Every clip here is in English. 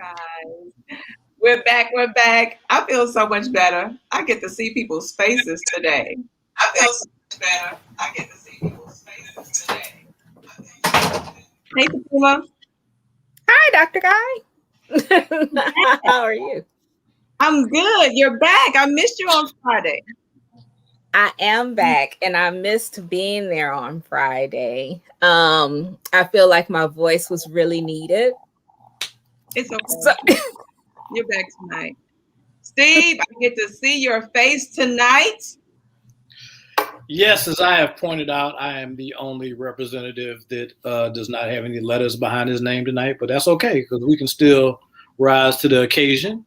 Guys, we're back. We're back. I feel so much better. I get to see people's faces today. I feel so much better. I get to see people's faces today. Hey, Fatima. Hi, Dr. Guy. How are you? I'm good. You're back. I missed you on Friday. I am back, and I missed being there on Friday. I feel like my voice was really needed. It's okay. You're back tonight. Steve, I get to see your face tonight. Yes, as I have pointed out, I am the only representative that does not have any letters behind his name tonight, but that's okay because we can still rise to the occasion.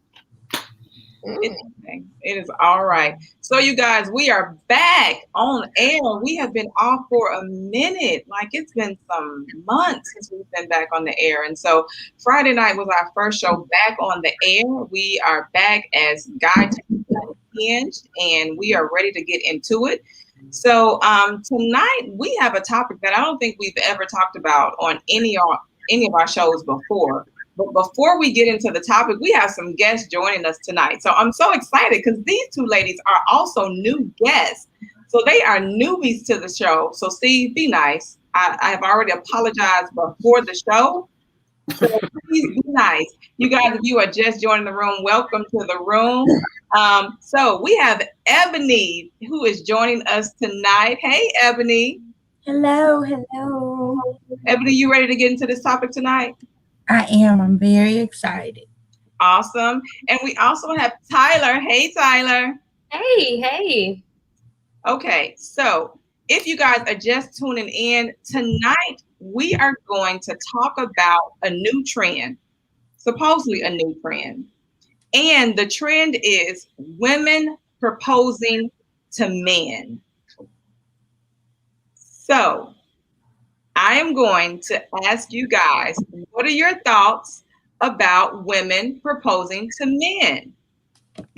It's okay. It is all right. So, you guys, we are back on air. We have been off for a minute. Like, it's been some months since we've been back on the air. And so, Friday night was our first show back on the air. We are back as Guy Talk Unhinged, and we are ready to get into it. So, tonight we have a topic that I don't think we've ever talked about on any of our shows before. But before we get into the topic, we have some guests joining us tonight. So I'm so excited because these two ladies are also new guests. So they are newbies to the show. So Steve, be nice. I have already apologized before the show. So please be nice. You guys, if you are just joining the room, welcome to the room. So we have Ebony who is joining us tonight. Hey, Ebony. Hello. Ebony, you ready to get into this topic tonight? I am. I'm very excited. Awesome. And we also have Tyler. Hey, Tyler. Hey. Okay, so if you guys are just tuning in, tonight we are going to talk about a new trend, supposedly a new trend. And the trend is women proposing to men. So I am going to ask you guys, what are your thoughts about women proposing to men?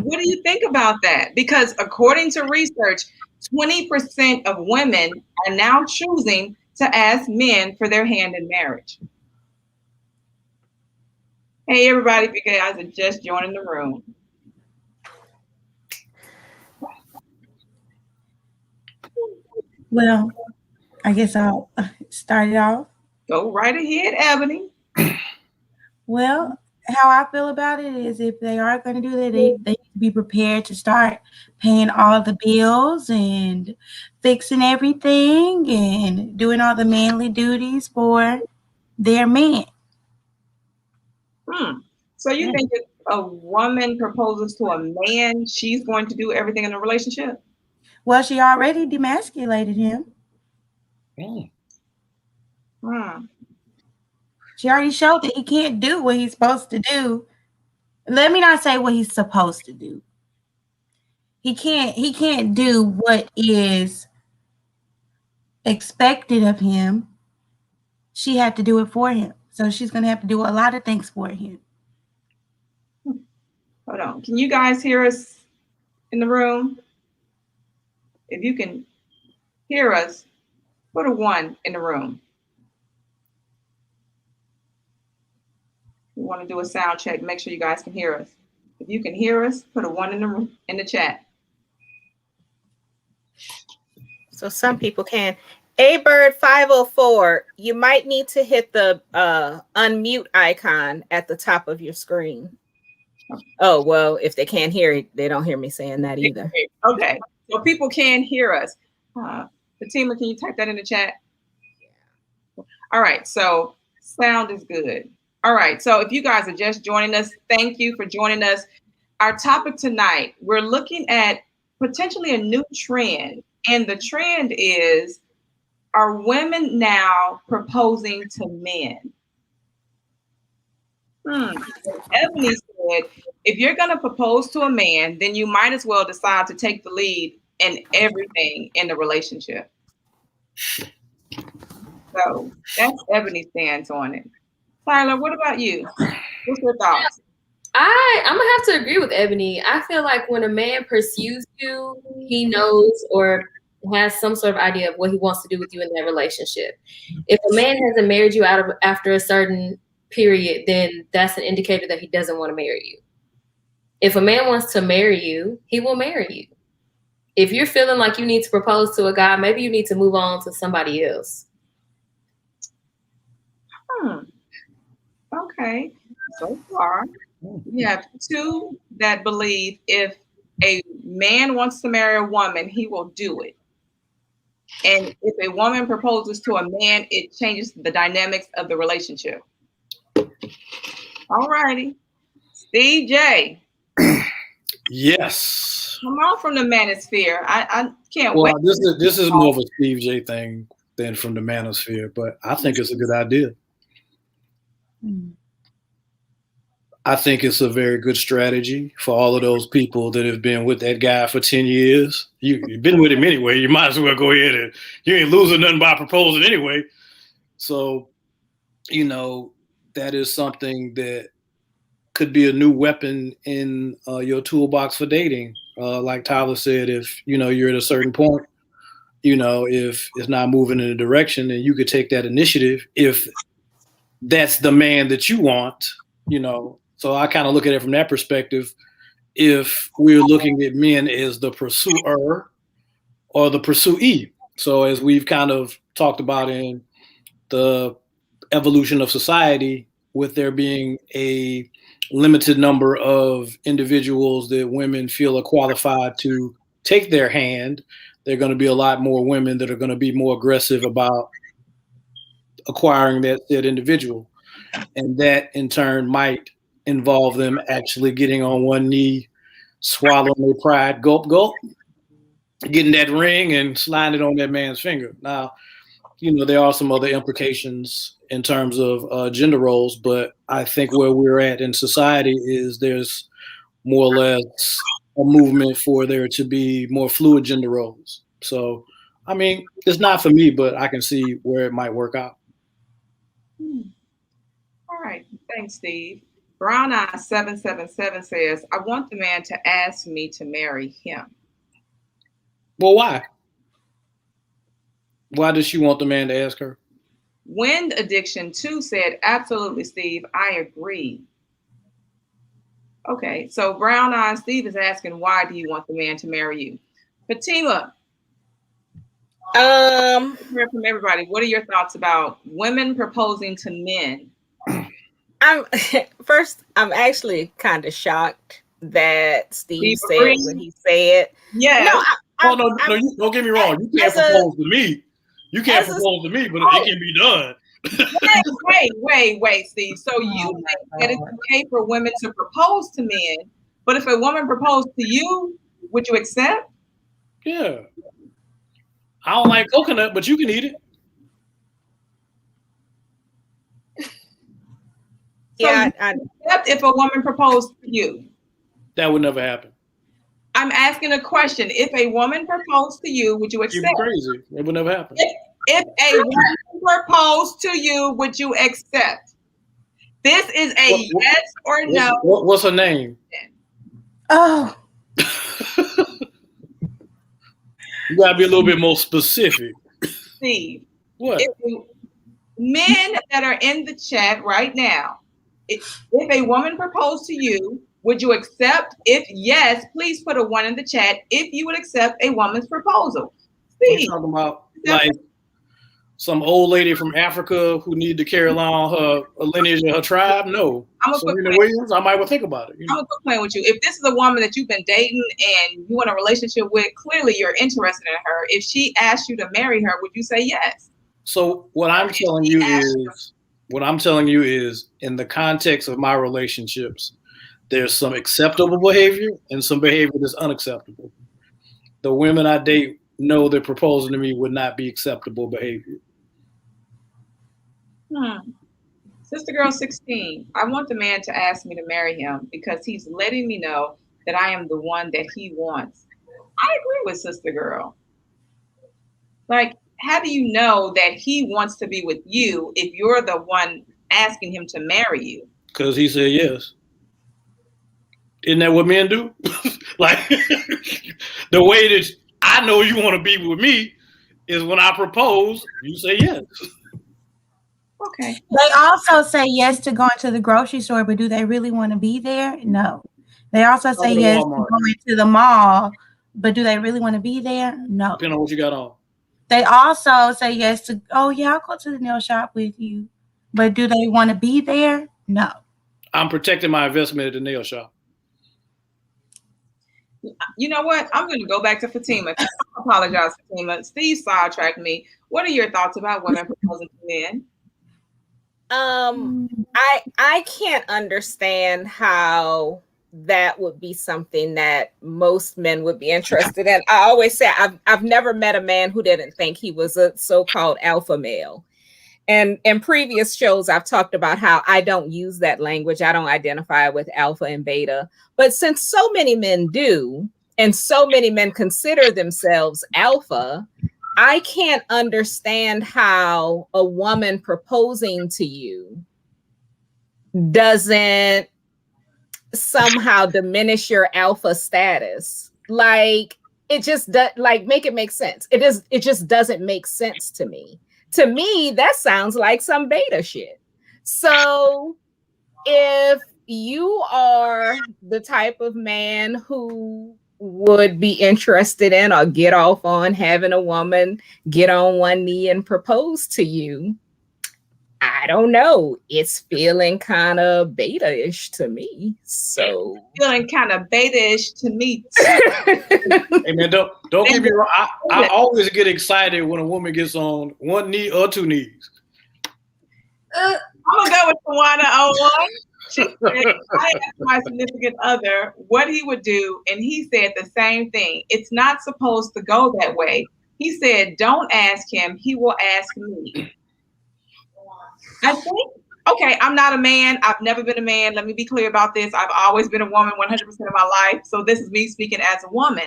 What do you think about that? Because according to research, 20% of women are now choosing to ask men for their hand in marriage. Hey, everybody, if you guys are just joining the room. Well, I guess I'll start it off. Go right ahead, Ebony. Well, how I feel about it is if they are going to do that, they need to be prepared to start paying all the bills and fixing everything and doing all the manly duties for their man. So you think if a woman proposes to a man, she's going to do everything in a relationship? Well, she already demasculated him. She already showed that he can't do what he's supposed to do. Let me not say what he's supposed to do. He can't do what is expected of him. She had to do it for him. So she's going to have to do a lot of things for him. Hold on. Can you guys hear us in the room? If you can hear us, put a 1 in the room. We want to do a sound check. Make sure you guys can hear us. If you can hear us, put a 1 in the room, in the chat. So some people can. A-Bird 504, you might need to hit the unmute icon at the top of your screen. Oh, well, if they can't hear it, they don't hear me saying that either. Okay, so people can hear us. Fatima, can you type that in the chat? All right, so sound is good. All right, so if you guys are just joining us, thank you for joining us. Our topic tonight, we're looking at potentially a new trend. And the trend is, are women now proposing to men? Ebony said, if you're going to propose to a man, then you might as well decide to take the lead in everything in the relationship. So that's Ebony's stance on it. Tyler, what about you? What's your thoughts? I'm gonna have to agree with Ebony. I feel like when a man pursues you, he knows or has some sort of idea of what he wants to do with you in that relationship. If a man hasn't married you after a certain period, then that's an indicator that he doesn't want to marry you. If a man wants to marry you, he will marry you. If you're feeling like you need to propose to a guy, maybe you need to move on to somebody else. Okay. So far, we have two that believe if a man wants to marry a woman, he will do it. And if a woman proposes to a man, it changes the dynamics of the relationship. All righty. Steve J. Yes. Come on from the manosphere. I can't Well, wait. this is more of a Steve J thing than from the manosphere, but I think it's a good idea. I think it's a very good strategy for all of those people that have been with that guy for 10 years. You've been with him anyway. You might as well go ahead and you ain't losing nothing by proposing anyway. So, you know, that is something that could be a new weapon in your toolbox for dating. Like Tyler said, if, you know, you're at a certain point, you know, if it's not moving in a direction, then you could take that initiative if that's the man that you want, you know. So I kind of look at it from that perspective. If we're looking at men as the pursuer or the pursuee. So as we've kind of talked about in the evolution of society, with there being a limited number of individuals that women feel are qualified to take their hand, there are going to be a lot more women that are going to be more aggressive about acquiring that individual. And that in turn might involve them actually getting on one knee, swallowing their pride, gulp, gulp, getting that ring and sliding it on that man's finger. Now, you know, there are some other implications in terms of gender roles, but I think where we're at in society is there's more or less a movement for there to be more fluid gender roles. So, I mean, it's not for me, but I can see where it might work out. All right. Thanks, Steve. Brown Eye 777 says, I want the man to ask me to marry him. Well, why? Why does she want the man to ask her? Wind Addiction 2 said, absolutely, Steve. I agree. Okay, so Brown Eye Steve is asking, why do you want the man to marry you? Fatima, hear from everybody. What are your thoughts about women proposing to men? I'm actually kind of shocked that Steve said agrees? what he said. Yeah. No, don't get me wrong. You can't propose to me. You can't propose to me, but it can be done. Wait, Steve. So you think that it's okay for women to propose to men, but if a woman proposed to you, would you accept? Yeah. I don't like coconut, but you can eat it. Yeah, So you accept if a woman proposed to you? That would never happen. I'm asking a question. If a woman proposed to you, would you accept? You'd be crazy. It would never happen. If a woman proposed to you, would you accept? This is a yes or no. What's her name? Oh. You gotta be a little bit more specific. Steve. What? Men that are in the chat right now, if a woman proposed to you, would you accept? If yes, please put a 1 in the chat if you would accept a woman's proposal. Steve. You talking about like some old lady from Africa who need to carry along her lineage of her tribe? No. Serena Williams, I might well think about it. You know? I'm gonna quit playing with you. If this is a woman that you've been dating and you want a relationship with, clearly you're interested in her. If she asked you to marry her, would you say yes? So what I'm telling you is in the context of my relationships, there's some acceptable behavior and some behavior that's unacceptable. The women I date know that proposing to me would not be acceptable behavior. Sister Girl 16, I want the man to ask me to marry him because he's letting me know that I am the one that he wants. I agree with Sister Girl. Like, how do you know that he wants to be with you if you're the one asking him to marry you? Because he said yes. Isn't that what men do? Like, the way that I know you want to be with me is when I propose, you say yes. Okay. They also say yes to going to the grocery store, but do they really want to be there? No. They also say Go to yes to Walmart. going to the mall, but do they really want to be there? No. Depending on what you got on. They also say yes to, oh yeah, I'll go to the nail shop with you, but do they want to be there? No. I'm protecting my investment at the nail shop. You know what? I'm going to go back to Fatima. I apologize, Fatima. Steve sidetracked me. What are your thoughts about women proposing to men? I can't understand how that would be something that most men would be interested in. I always say I've never met a man who didn't think he was a so-called alpha male. And in previous shows, I've talked about how I don't use that language. I don't identify with alpha and beta. But since so many men do, and so many men consider themselves alpha, I can't understand how a woman proposing to you doesn't somehow diminish your alpha status. Like, it just does, like, make it make sense. It just doesn't make sense to me. To me, that sounds like some beta shit. So if you are the type of man who would be interested in or get off on having a woman get on one knee and propose to you, I don't know. It's feeling kind of beta-ish to me. So Feeling kind of beta-ish to me. Hey man, don't get me wrong. I always get excited when a woman gets on one knee or two knees. I'm gonna go with Tawana on one. She said, I asked my significant other what he would do, and he said the same thing. It's not supposed to go that way. He said, don't ask him, he will ask me. I think, okay, I'm not a man. I've never been a man. Let me be clear about this. I've always been a woman 100% of my life. So this is me speaking as a woman.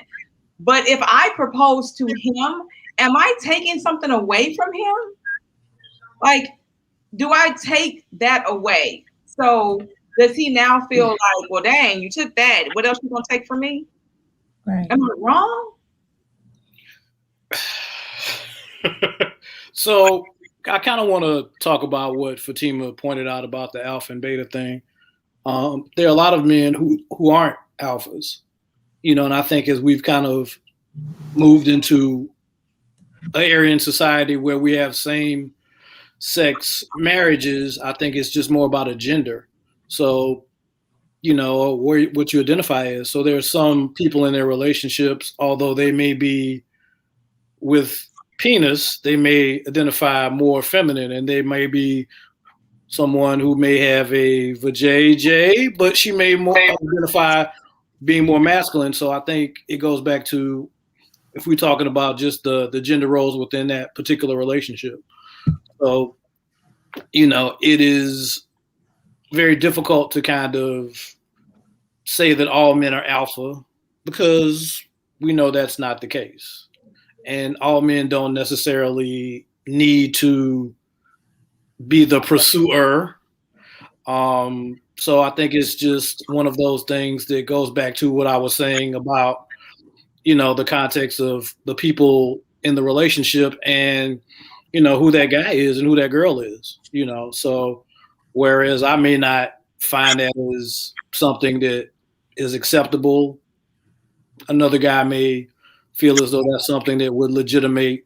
But if I propose to him, am I taking something away from him? Like, do I take that away? So does he now feel like, well, dang, you took that. What else you gonna take from me? Right. Am I wrong? So I kind of want to talk about what Fatima pointed out about the alpha and beta thing. There are a lot of men who aren't alphas, you know, and I think as we've kind of moved into an area in society where we have same sex marriages, I think it's just more about a gender. So, you know, what you identify as. So there are some people in their relationships, although they may be with penis, they may identify more feminine, and they may be someone who may have a vajayjay, but she may more identify being more masculine. So I think it goes back to, if we're talking about just the gender roles within that particular relationship. So, you know, it is very difficult to kind of say that all men are alpha, because we know that's not the case. And all men don't necessarily need to be the pursuer. So I think it's just one of those things that goes back to what I was saying about, you know, the context of the people in the relationship and, you know, who that guy is and who that girl is, you know. So whereas I may not find that as something that is acceptable, another guy may feel as though that's something that would legitimate,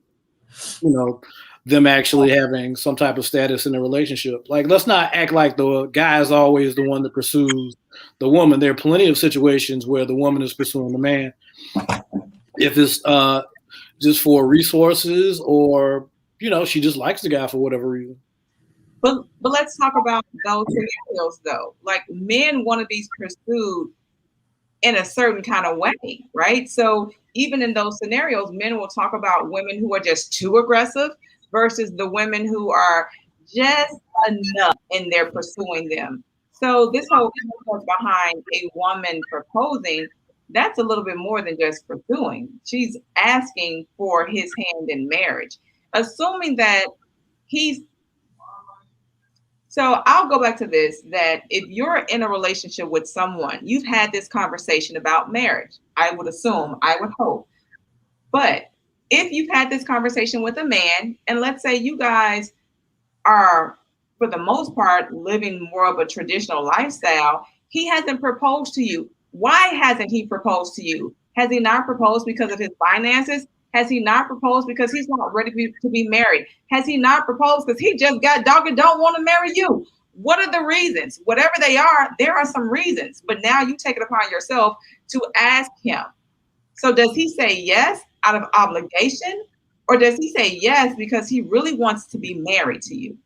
you know, them actually having some type of status in the relationship. Like, let's not act like the guy is always the one that pursues the woman. There are plenty of situations where the woman is pursuing the man. If it's just for resources, or, you know, she just likes the guy for whatever reason. But let's talk about those scenarios though. Like, men want to be pursued in a certain kind of way, right? So even in those scenarios, men will talk about women who are just too aggressive versus the women who are just enough and they're pursuing them. So this whole concept behind a woman proposing, that's a little bit more than just pursuing. She's asking for his hand in marriage, assuming that he's. So I'll go back to this, that if you're in a relationship with someone, you've had this conversation about marriage, I would assume, I would hope. But if you've had this conversation with a man, and let's say you guys are for the most part, living more of a traditional lifestyle, he hasn't proposed to you. Why hasn't he proposed to you? Has he not proposed because of his finances? Has he not proposed because he's not ready to be married? Has he not proposed because he just got dog and don't want to marry you? What are the reasons? Whatever they are, there are some reasons. But now you take it upon yourself to ask him. So does he say yes out of obligation? Or does he say yes because he really wants to be married to you?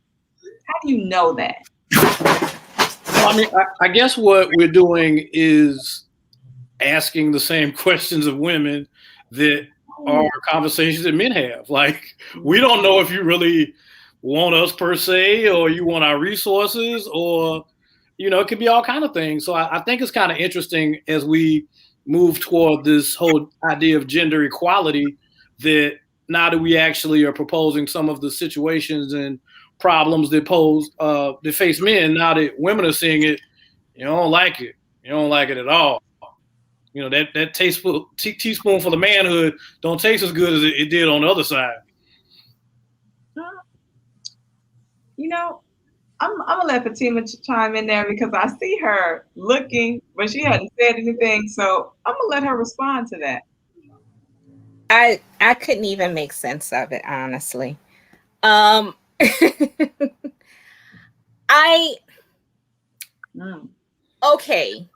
How do you know that? Well, I mean, I guess what we're doing is asking the same questions of women that are conversations that men have. Like, we don't know if you really want us per se, or you want our resources, or, you know, it could be all kind of things. So I think it's kind of interesting as we move toward this whole idea of gender equality, that now that we actually are proposing some of the situations and problems that that face men, now that women are seeing it, you don't like it. You don't like it at all. You know, that teaspoonful of manhood don't taste as good as it did on the other side. You know, I'm gonna let Fatima chime in there because I see her looking, but she hadn't said anything. So I'm gonna let her respond to that. I couldn't even make sense of it, honestly. Okay,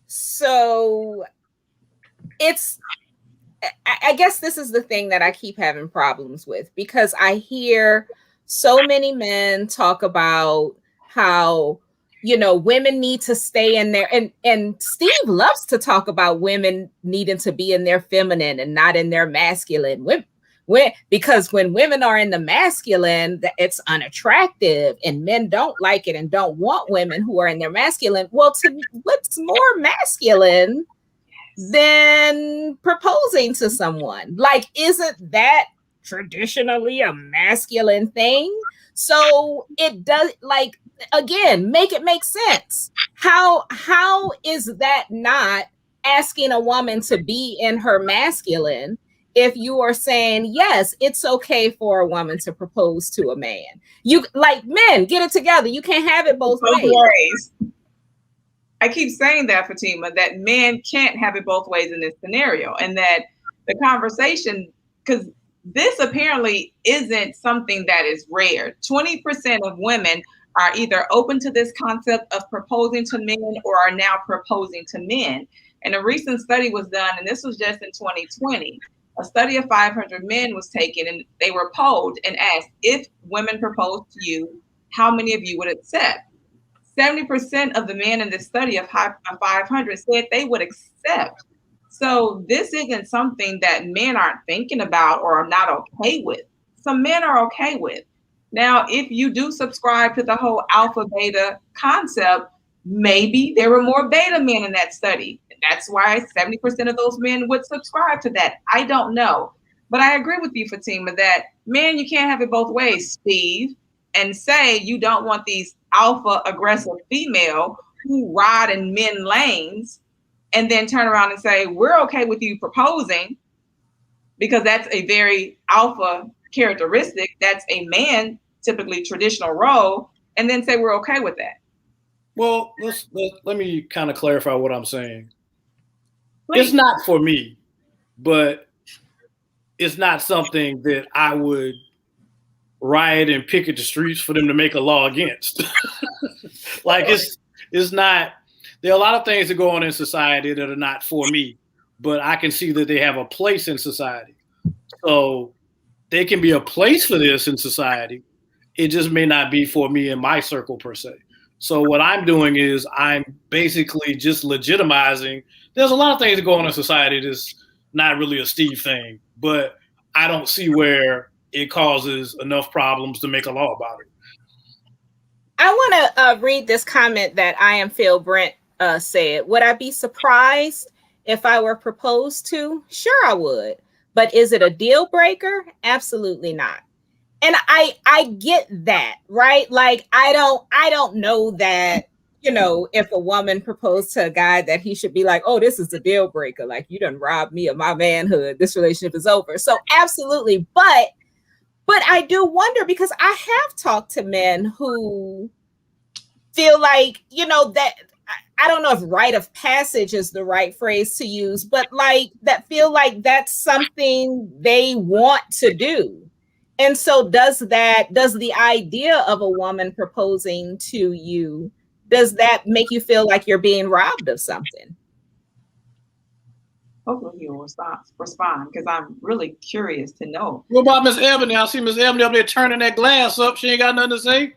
so I guess this is the thing that I keep having problems with, because I hear so many men talk about how, you know, women need to stay in there, and Steve loves to talk about women needing to be in their feminine and not in their masculine. Because when women are in the masculine, it's unattractive, and men don't like it and don't want women who are in their masculine. Well, to me, what's more masculine than proposing to someone? Like, isn't that traditionally a masculine thing? So it does, like, again, make it make sense. How is that not asking a woman to be in her masculine if you are saying, yes, it's okay for a woman to propose to a man? You, like, men, get it together. You can't have it both ways. I keep saying that, Fatima, that men can't have it both ways in this scenario, and that the conversation, because this apparently isn't something that is rare. 20% of women are either open to this concept of proposing to men or are now proposing to men. And a recent study was done, and this was just in 2020. A study of 500 men was taken, and they were polled and asked, if women proposed to you, how many of you would accept? 70% of the men in this study of 500 said they would accept. So this isn't something that men aren't thinking about or are not okay with. Some men are okay with. Now, if you do subscribe to the whole alpha beta concept, maybe there were more beta men in that study. That's why 70% of those men would subscribe to that. I don't know. But I agree with you, Fatima, that, man, you can't have it both ways, Steve, and say you don't want these alpha aggressive female who ride in men lanes, and then turn around and say, we're okay with you proposing, because that's a very alpha characteristic. That's a man, typically traditional role, and then say we're okay with that. Well, let me kind of clarify what I'm saying. Please. It's not for me, but it's not something that I would riot and picket the streets for them to make a law against. Like, it's not. There are a lot of things that go on in society that are not for me, but I can see that they have a place in society. So there can be a place for this in society. It just may not be for me in my circle per se. So what I'm doing is I'm basically just legitimizing. There's a lot of things that go on in society that's not really a Steve thing, but I don't see where it causes enough problems to make a law about it. I want to read this comment that I am Phil Brent said. Would I be surprised if I were proposed to? Sure, I would. But is it a deal breaker? Absolutely not. And I get that, right? Like, I don't know that, you know, if a woman proposed to a guy that he should be like, oh, this is a deal breaker. Like, you done robbed me of my manhood. This relationship is over. So absolutely. But But I do wonder, because I have talked to men who feel like, that I don't know if rite of passage is the right phrase to use, but like that feel like that's something they want to do. And so does the idea of a woman proposing to you, does that make you feel like you're being robbed of something? Hopefully you'll respond, because I'm really curious to know. What about Miss Ebony? I see Miss Ebony up there turning that glass up. She ain't got nothing to say.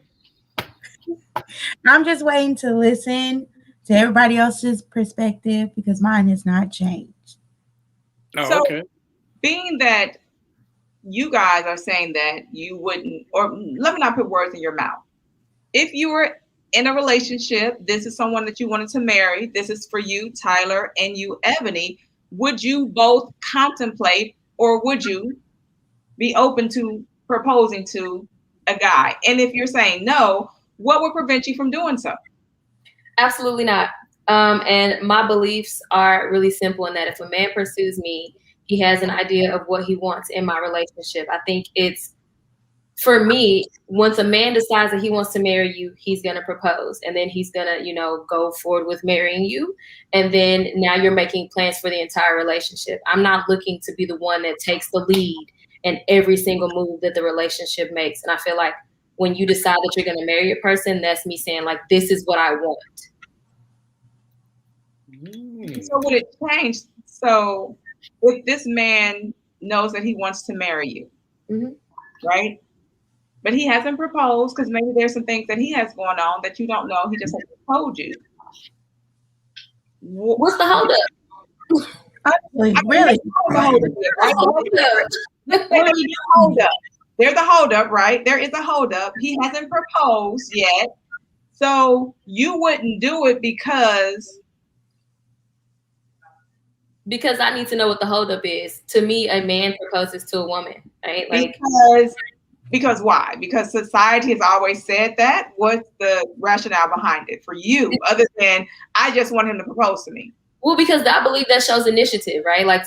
I'm just waiting to listen to everybody else's perspective because mine has not changed. Oh, So, okay. being that you guys are saying that you wouldn't, or let me not put words in your mouth. If you were in a relationship, this is someone that you wanted to marry, this is for you, Tyler, and you, Ebony, would you both contemplate, or would you be open to proposing to a guy? And if you're saying no, what would prevent you from doing so? Absolutely not. And my beliefs are really simple in that if a man pursues me, he has an idea of what he wants in my relationship. I think it's, for me, once a man decides that he wants to marry you, he's going to propose, and then he's going to, go forward with marrying you. And then now you're making plans for the entire relationship. I'm not looking to be the one that takes the lead in every single move that the relationship makes. And I feel like when you decide that you're going to marry a person, that's me saying, like, this is what I want. So would it change? So if this man knows that he wants to marry you, right? But he hasn't proposed, because maybe there's some things that he has going on that you don't know. He just hasn't told you. What's the holdup? Really? There's a holdup, right? There is a holdup. He hasn't proposed yet. So you wouldn't do it because I need to know what the holdup is. To me, a man proposes to a woman, right? Like, because why? Because society has always said that. What's the rationale behind it for you, other than I just want him to propose to me? Well, because I believe that shows initiative, right? Like,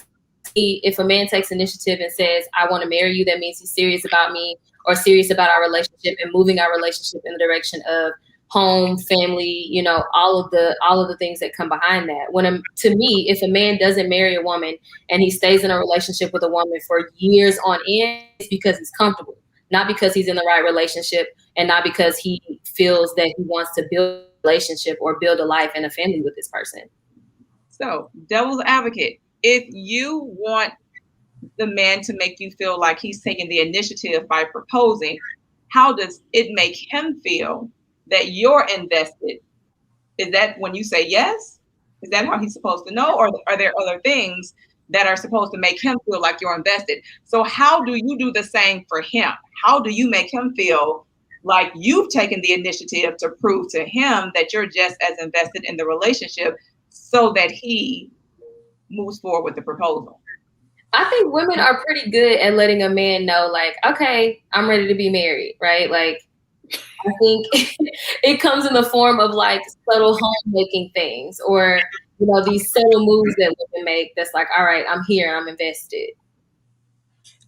if a man takes initiative and says, I want to marry you, that means he's serious about me or serious about our relationship and moving our relationship in the direction of home, family, all of the things that come behind that. To me, if a man doesn't marry a woman and he stays in a relationship with a woman for years on end, it's because he's comfortable, not because he's in the right relationship, and not because he feels that he wants to build a relationship or build a life and a family with this person. So, devil's advocate, if you want the man to make you feel like he's taking the initiative by proposing, how does it make him feel that you're invested? Is that when you say yes? Is that how he's supposed to know? Or are there other things that are supposed to make him feel like you're invested? So how do you do the same for him? How do you make him feel like you've taken the initiative to prove to him that you're just as invested in the relationship so that he moves forward with the proposal? I think women are pretty good at letting a man know, like, okay, I'm ready to be married, right? Like, I think it comes in the form of like subtle homemaking things, or these subtle moves that women make. That's like, all right, I'm here, I'm invested.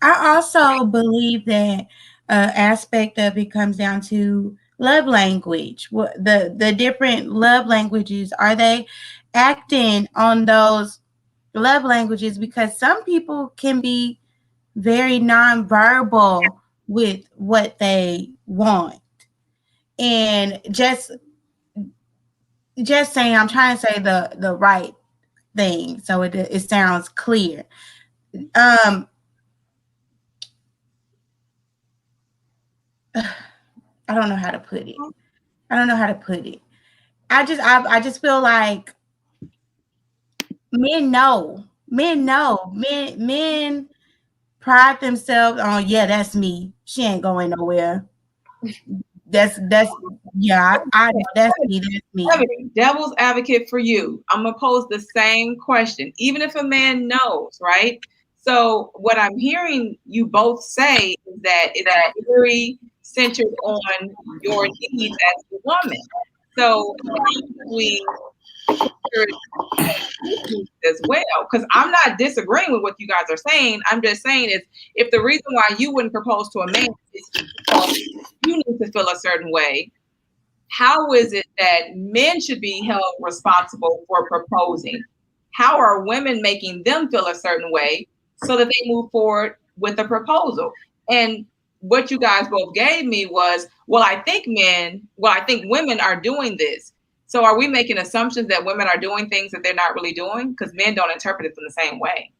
I also believe that aspect of it comes down to love language. What the different love languages, are they acting on those love languages? Because some people can be very nonverbal with what they want. And just saying, I'm trying to say the right thing so it sounds clear. I don't know how to put it. I just feel like men know. Men pride themselves on, yeah, that's me. She ain't going nowhere. That's yeah, that's me. Devil's advocate for you. I'm gonna pose the same question, even if a man knows, right? So what I'm hearing you both say is that it's very centered on your needs as a woman. So we culture is as well. Because I'm not disagreeing with what you guys are saying. I'm just saying is if the reason why you wouldn't propose to a man is because you need to feel a certain way, how is it that men should be held responsible for proposing? How are women making them feel a certain way so that they move forward with a proposal? And what you guys both gave me was, I think women are doing this. So are we making assumptions that women are doing things that they're not really doing? Because men don't interpret it in the same way.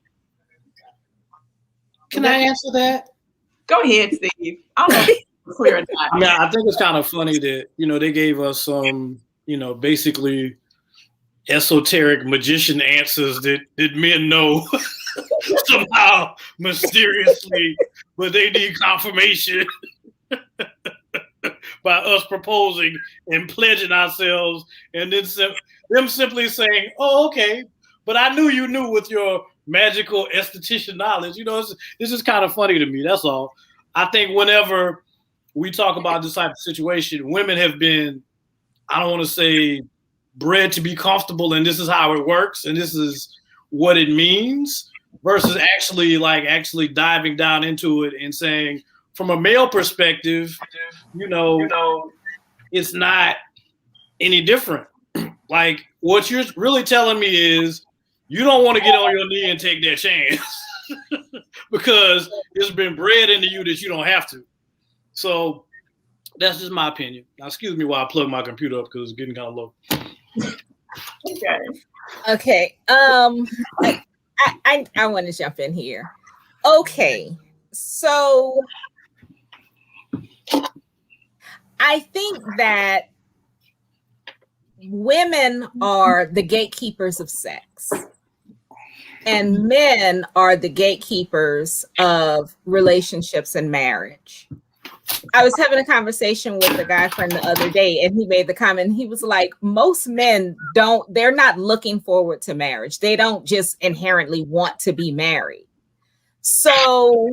Can I answer that? Go ahead, Steve. I don't know if it's clear or not. I mean, I think it's kind of funny that, they gave us some, basically esoteric magician answers that men know somehow mysteriously, but they need confirmation by us proposing and pledging ourselves, and then them simply saying, "Oh, okay," but I knew you knew with your magical esthetician knowledge. This is kind of funny to me. That's all. I think whenever we talk about this type of situation, women have been, I don't want to say bred to be comfortable and this is how it works and this is what it means, versus actually diving down into it and saying, from a male perspective, it's not any different. Like, what you're really telling me is you don't want to get on your knee and take that chance because it's been bred into you that you don't have to. So that's just my opinion. Now, excuse me while I plug my computer up because it's getting kind of low. Okay. I want to jump in here. Okay. So I think that women are the gatekeepers of sex and men are the gatekeepers of relationships and marriage. I was having a conversation with a guy friend the other day and he made the comment, he was like, most men they're not looking forward to marriage. They don't just inherently want to be married. So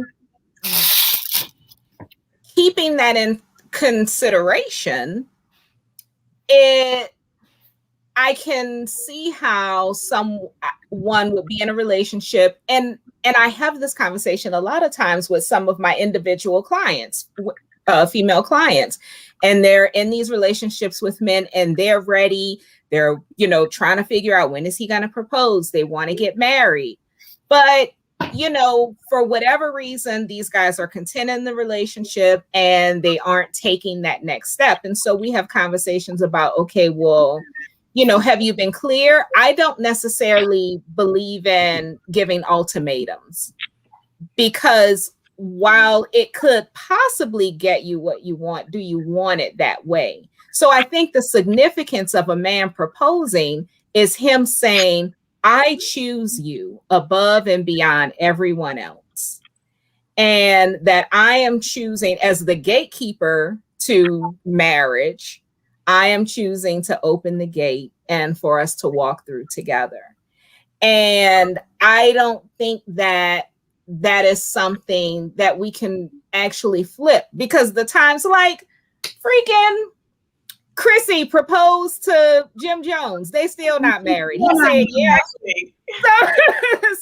keeping that in consideration, I can see how someone would be in a relationship, and I have this conversation a lot of times with some of my individual clients, female clients, and they're in these relationships with men and they're ready. They're, trying to figure out when is he going to propose? They want to get married. But, for whatever reason, these guys are content in the relationship and they aren't taking that next step. And so we have conversations about, okay, well, have you been clear? I don't necessarily believe in giving ultimatums because while it could possibly get you what you want, do you want it that way? So I think the significance of a man proposing is him saying, I choose you above and beyond everyone else. And that I am choosing as the gatekeeper to marriage, I am choosing to open the gate and for us to walk through together. And I don't think that is something that we can actually flip, because the times like freaking Chrissy proposed to Jim Jones, they still not married. He said yes.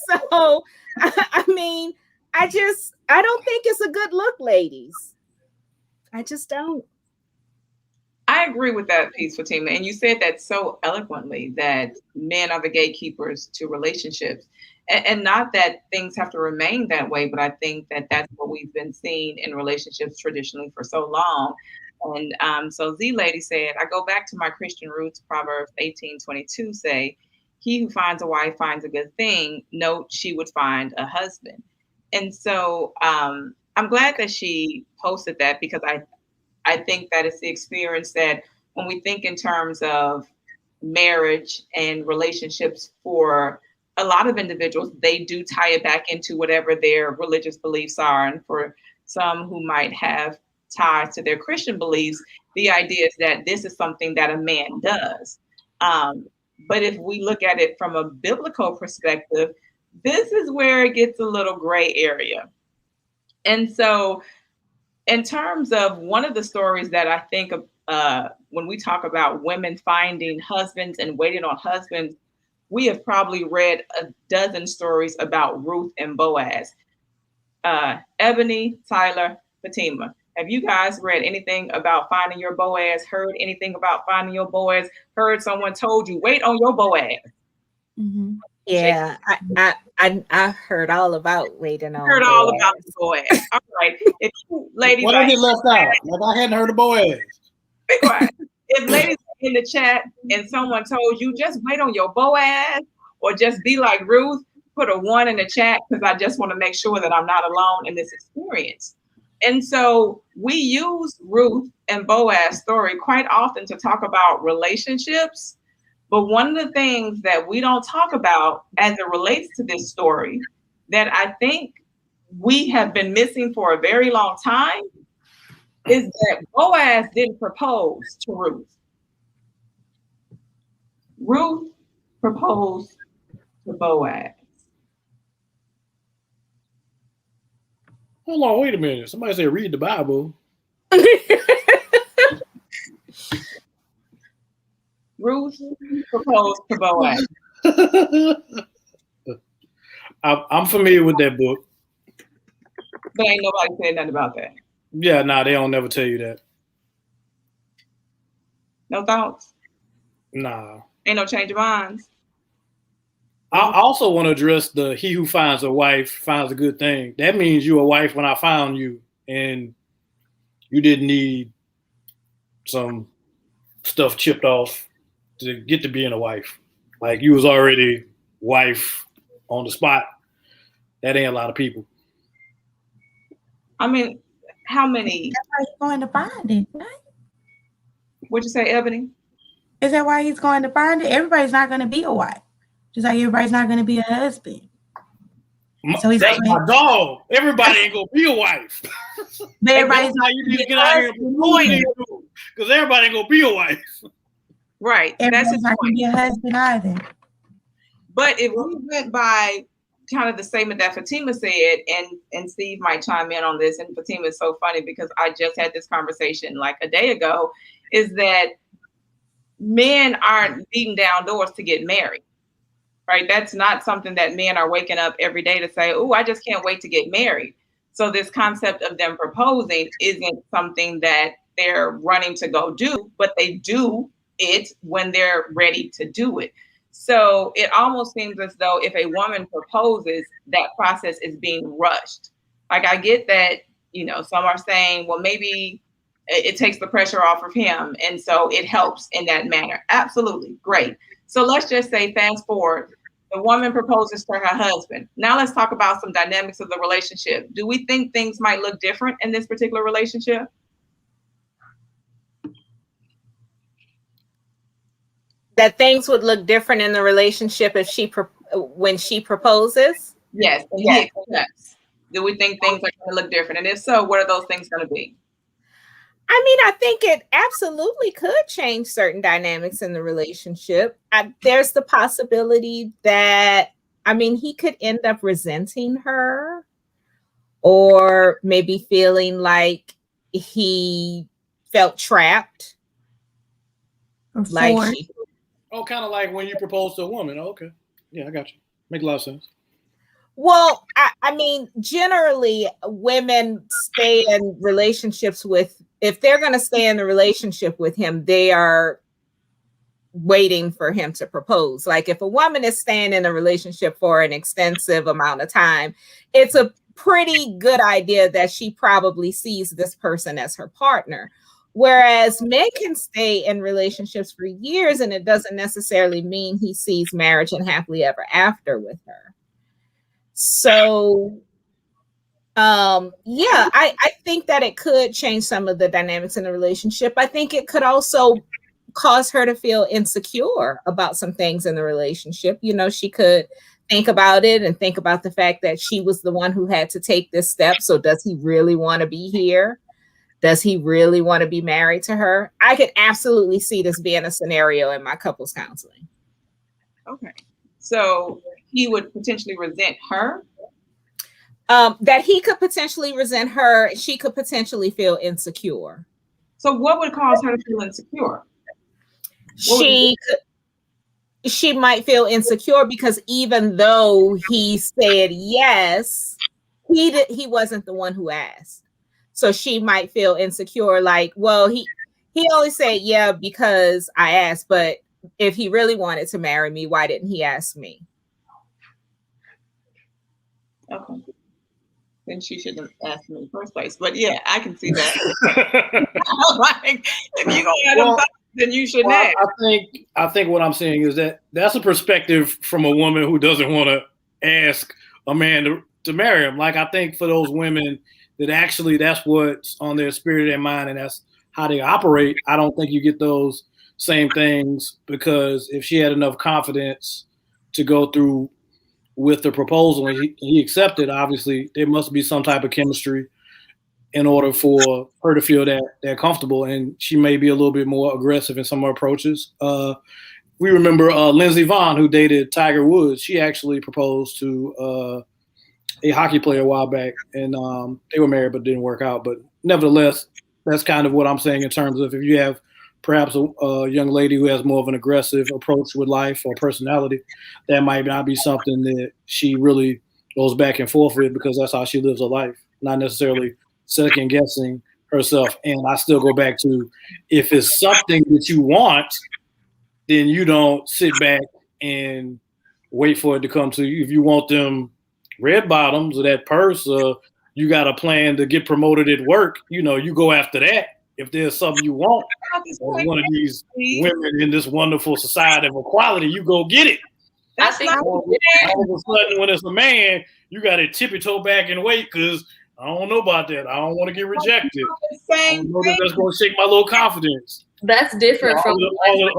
So I mean, I don't think it's a good look, ladies. I just don't. I agree with that piece, Fatima. And you said that so eloquently, that men are the gatekeepers to relationships. And not that things have to remain that way, but I think that that's what we've been seeing in relationships traditionally for so long. And so Z Lady said, I go back to my Christian roots, Proverbs 18:22 say, he who finds a wife finds a good thing. Note, she would find a husband. And so I'm glad that she posted that, because I think that it's the experience that when we think in terms of marriage and relationships for a lot of individuals, they do tie it back into whatever their religious beliefs are. And for some who might have ties to their Christian beliefs, the idea is that this is something that a man does. But if we look at it from a biblical perspective, this is where it gets a little gray area. And so in terms of one of the stories that I think of when we talk about women finding husbands and waiting on husbands, we have probably read a dozen stories about Ruth and Boaz. Ebony, Tyler, Fatima, have you guys read anything about finding your Boaz? Heard anything about finding your Boaz? Heard someone told you, wait on your Boaz? Mm-hmm. Yeah, I heard all about waiting on. Heard all about the Boaz. All right, if you ladies, What I get left out? Like I hadn't heard of Boaz. be quiet. If ladies are in the chat and someone told you just wait on your Boaz, or just be like Ruth, put a 1 in the chat, because I just want to make sure that I'm not alone in this experience. And so we use Ruth and Boaz's story quite often to talk about relationships. But one of the things that we don't talk about as it relates to this story that I think we have been missing for a very long time is that Boaz didn't propose to Ruth. Ruth proposed to Boaz. Hold on, wait a minute. Somebody said read the Bible. Ruth proposed to Boaz. I'm familiar with that book. But ain't nobody said nothing about that. Yeah, nah, they don't never tell you that. No thoughts? Nah. Ain't no change of minds. I also want to address the he who finds a wife finds a good thing. That means you're a wife when I found you, and you didn't need some stuff chipped off to get to being a wife. Like you was already wife on the spot. That ain't a lot of people. I mean, how many? That's why he's going to find it, right? What'd you say, Ebony? Is that why he's going to find it? Everybody's not going to be a wife. Just like everybody's not going to be a husband. So he's That's my dog. Everybody ain't gonna be a wife. But everybody's not you need to get out here and because everybody ain't gonna be a wife. Right. That's Everybody's his not going to point. be a husband either. But if we went by kind of the statement that Fatima said, and Steve might chime in on this, and Fatima is so funny because I just had this conversation like a day ago, is that men aren't beating down doors to get married. Right? That's not something that men are waking up every day to say, oh, I just can't wait to get married. So this concept of them proposing isn't something that they're running to go do, but they do it when they're ready to do it. So it almost seems as though if a woman proposes, that process is being rushed. Like I get that, some are saying, well, maybe it takes the pressure off of him. And so it helps in that manner. Absolutely. Great. So let's just say, fast forward, the woman proposes to her husband. Now let's talk about some dynamics of the relationship. Do we think things might look different in this particular relationship? That things would look different in the relationship if when she proposes? Yes. And he accepts. Do we think things are going to look different? And if so, what are those things going to be? I mean, I think it absolutely could change certain dynamics in the relationship. There's the possibility that, he could end up resenting her, or maybe feeling like he felt trapped. Kind of like when you propose to a woman. Oh, okay. Yeah, I got you. Make a lot of sense. Well, generally, women stay in relationships if they're going to stay in the relationship with him, they are waiting for him to propose. Like if a woman is staying in a relationship for an extensive amount of time, it's a pretty good idea that she probably sees this person as her partner. Whereas men can stay in relationships for years, and it doesn't necessarily mean he sees marriage and happily ever after with her. So, I think that it could change some of the dynamics in the relationship. I think it could also cause her to feel insecure about some things in the relationship. She could think about it and think about the fact that she was the one who had to take this step. So does he really want to be here? Does he really want to be married to her? I could absolutely see this being a scenario in my couples counseling. Okay. So he would potentially resent her? That he could potentially resent her. She could potentially feel insecure. So what would cause her to feel insecure? she might feel insecure because even though he said yes, he wasn't the one who asked. So she might feel insecure, like, well, he only said yeah because I asked, but if he really wanted to marry me, why didn't he ask me? Okay. Then she shouldn't have asked me in the first place. But yeah, I can see that. Like, if you gonna have them thoughts, then you should ask. I think what I'm saying is that that's a perspective from a woman who doesn't want to ask a man to marry him. Like, I think for those women that actually that's what's on their spirit and mind and that's how they operate, I don't think you get those same things, because if she had enough confidence to go through with the proposal and he accepted, obviously there must be some type of chemistry in order for her to feel that comfortable, and she may be a little bit more aggressive in some of her approaches. We remember Lindsey Vonn, who dated Tiger Woods. She actually proposed to a hockey player a while back, and they were married but didn't work out. But nevertheless, that's kind of what I'm saying in terms of if you have perhaps a young lady who has more of an aggressive approach with life or personality, that might not be something that she really goes back and forth with, because that's how she lives her life, not necessarily second guessing herself. And I still go back to, if it's something that you want, then you don't sit back and wait for it to come to you. If you want them red bottoms or that purse, you got a plan to get promoted at work, you go after that. If there's something you want, as one of these women in this wonderful society of equality, you go get it. I think all of a sudden, when it's a man, you got to tippy toe back and wait, because I don't know about that. I don't want to get rejected. I don't know that that's going to shake my little confidence. That's different from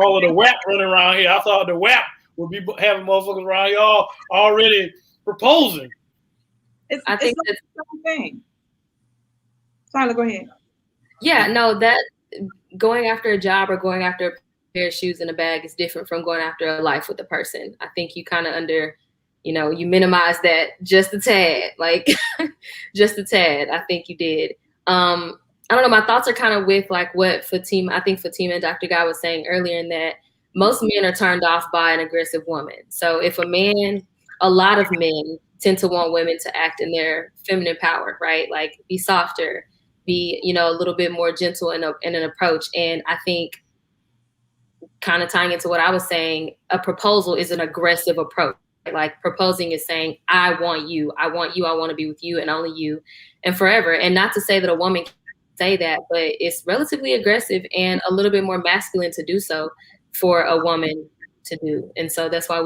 all of the WAP running around here. I thought the WAP would be having motherfuckers around here already proposing. I think it's the same thing. Tyler, go ahead. Yeah, no, that going after a job or going after a pair of shoes in a bag is different from going after a life with a person. I think you kind of you minimize that just a tad, like just a tad. I think you did. I don't know. My thoughts are kind of with like what Fatima and Dr. Guy was saying earlier, in that most men are turned off by an aggressive woman. So if a lot of men tend to want women to act in their feminine power, right? Like be softer, be, a little bit more gentle in an approach. And I think, kind of tying into what I was saying, a proposal is an aggressive approach. Like proposing is saying, I want you, I want to be with you and only you and forever. And not to say that a woman can say that, but it's relatively aggressive and a little bit more masculine to do so for a woman to do. And so that's why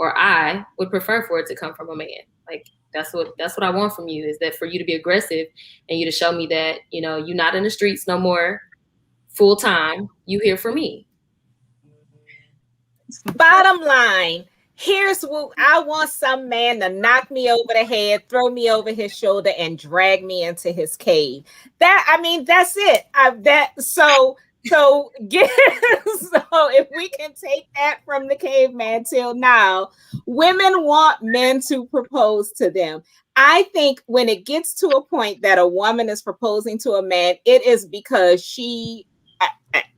I would prefer for it to come from a man. Like, that's what I want from you, is that for you to be aggressive and you to show me that, you're not in the streets no more full time. You here for me. Bottom line, here's what I want: some man to knock me over the head, throw me over his shoulder, and drag me into his cave. That's it. So if we can take that from the caveman till now, women want men to propose to them. I think when it gets to a point that a woman is proposing to a man, it is because she,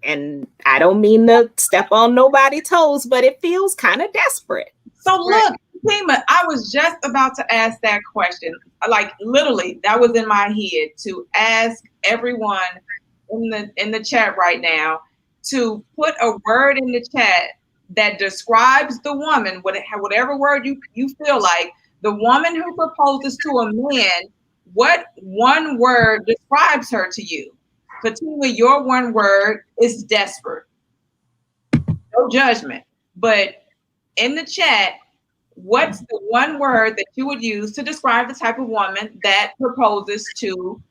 and I don't mean to step on nobody's toes, but it feels kind of desperate. So look, Fatima, I was just about to ask that question. Like literally, that was in my head, to ask everyone in the chat right now to put a word in the chat that describes the woman, whatever word you feel like, the woman who proposes to a man, what one word describes her to you? Fatima, your one word is desperate. No judgment. But in the chat, what's the one word that you would use to describe the type of woman that proposes to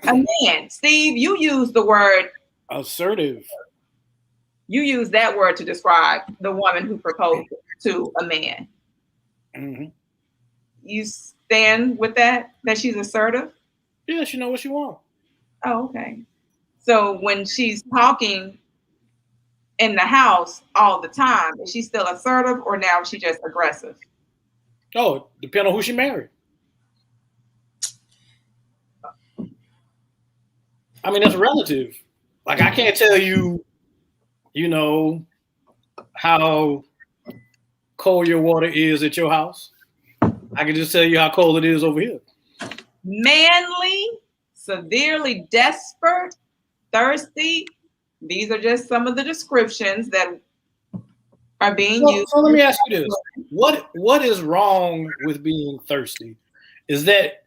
a man? Steve, you use the word assertive. You use that word to describe the woman who proposes to a man. Mm-hmm. You stand with that she's assertive? Yeah, she knows what she wants. Oh, okay. So when she's talking in the house all the time, is she still assertive, or now is she just aggressive? Oh, depends on who she married. I mean, that's relative. Like, I can't tell you, how cold your water is at your house. I can just tell you how cold it is over here. Manly, severely desperate, thirsty. These are just some of the descriptions that are being used. So let me ask you this. What is wrong with being thirsty? Is that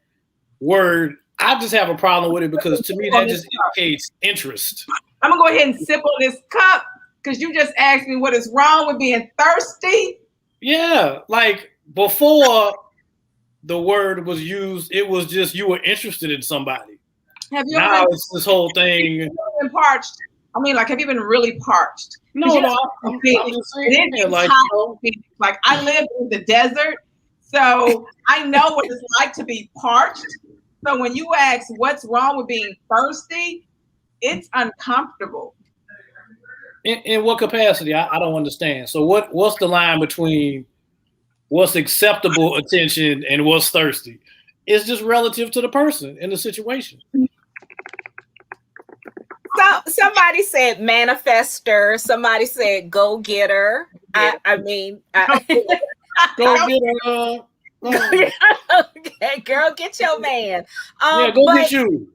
word, I just have a problem with it because to me that just indicates interest. I'm gonna go ahead and sip on this cup because you just asked me what is wrong with being thirsty. Yeah, like before the word was used, it was just you were interested in somebody. Have you Now ever it's this whole thing. been parched? I mean, like, have you been really parched? No, I'm just saying. It is hot. Like, I live in the desert, so I know what it's like to be parched. So when you ask what's wrong with being thirsty, it's uncomfortable. In what capacity? I don't understand. So what's the line between what's acceptable attention and what's thirsty? It's just relative to the person and the situation. So somebody said manifester. Somebody said go getter. Yeah. I mean, Go get her. okay, girl, get your man. Get you.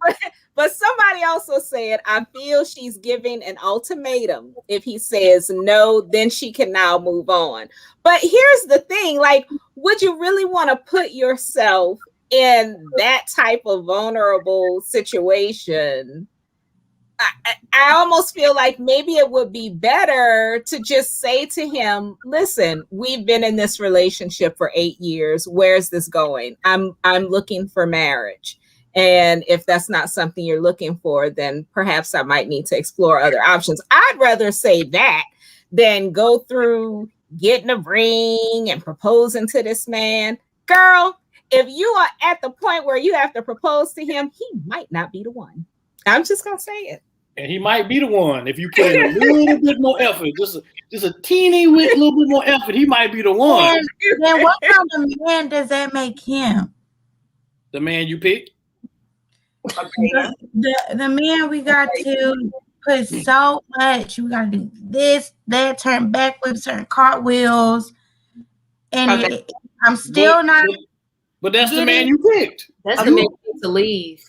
But somebody also said, I feel she's giving an ultimatum. If he says no, then she can now move on. But here's the thing, like, would you really want to put yourself in that type of vulnerable situation? I almost feel like maybe it would be better to just say to him, listen, we've been in this relationship for 8 years. Where's this going? I'm looking for marriage. And if that's not something you're looking for, then perhaps I might need to explore other options. I'd rather say that than go through getting a ring and proposing to this man. Girl, if you are at the point where you have to propose to him, he might not be the one. I'm just going to say it. And he might be the one. If you put in a little bit more effort, just a teeny little bit more effort, he might be the one. And then what kind of man does that make him? The man you pick? The man we got to put so much. We got to do this, that, turn backflips, turn cartwheels. And I'm still not. But that's the man you picked. That's the man you need to leave.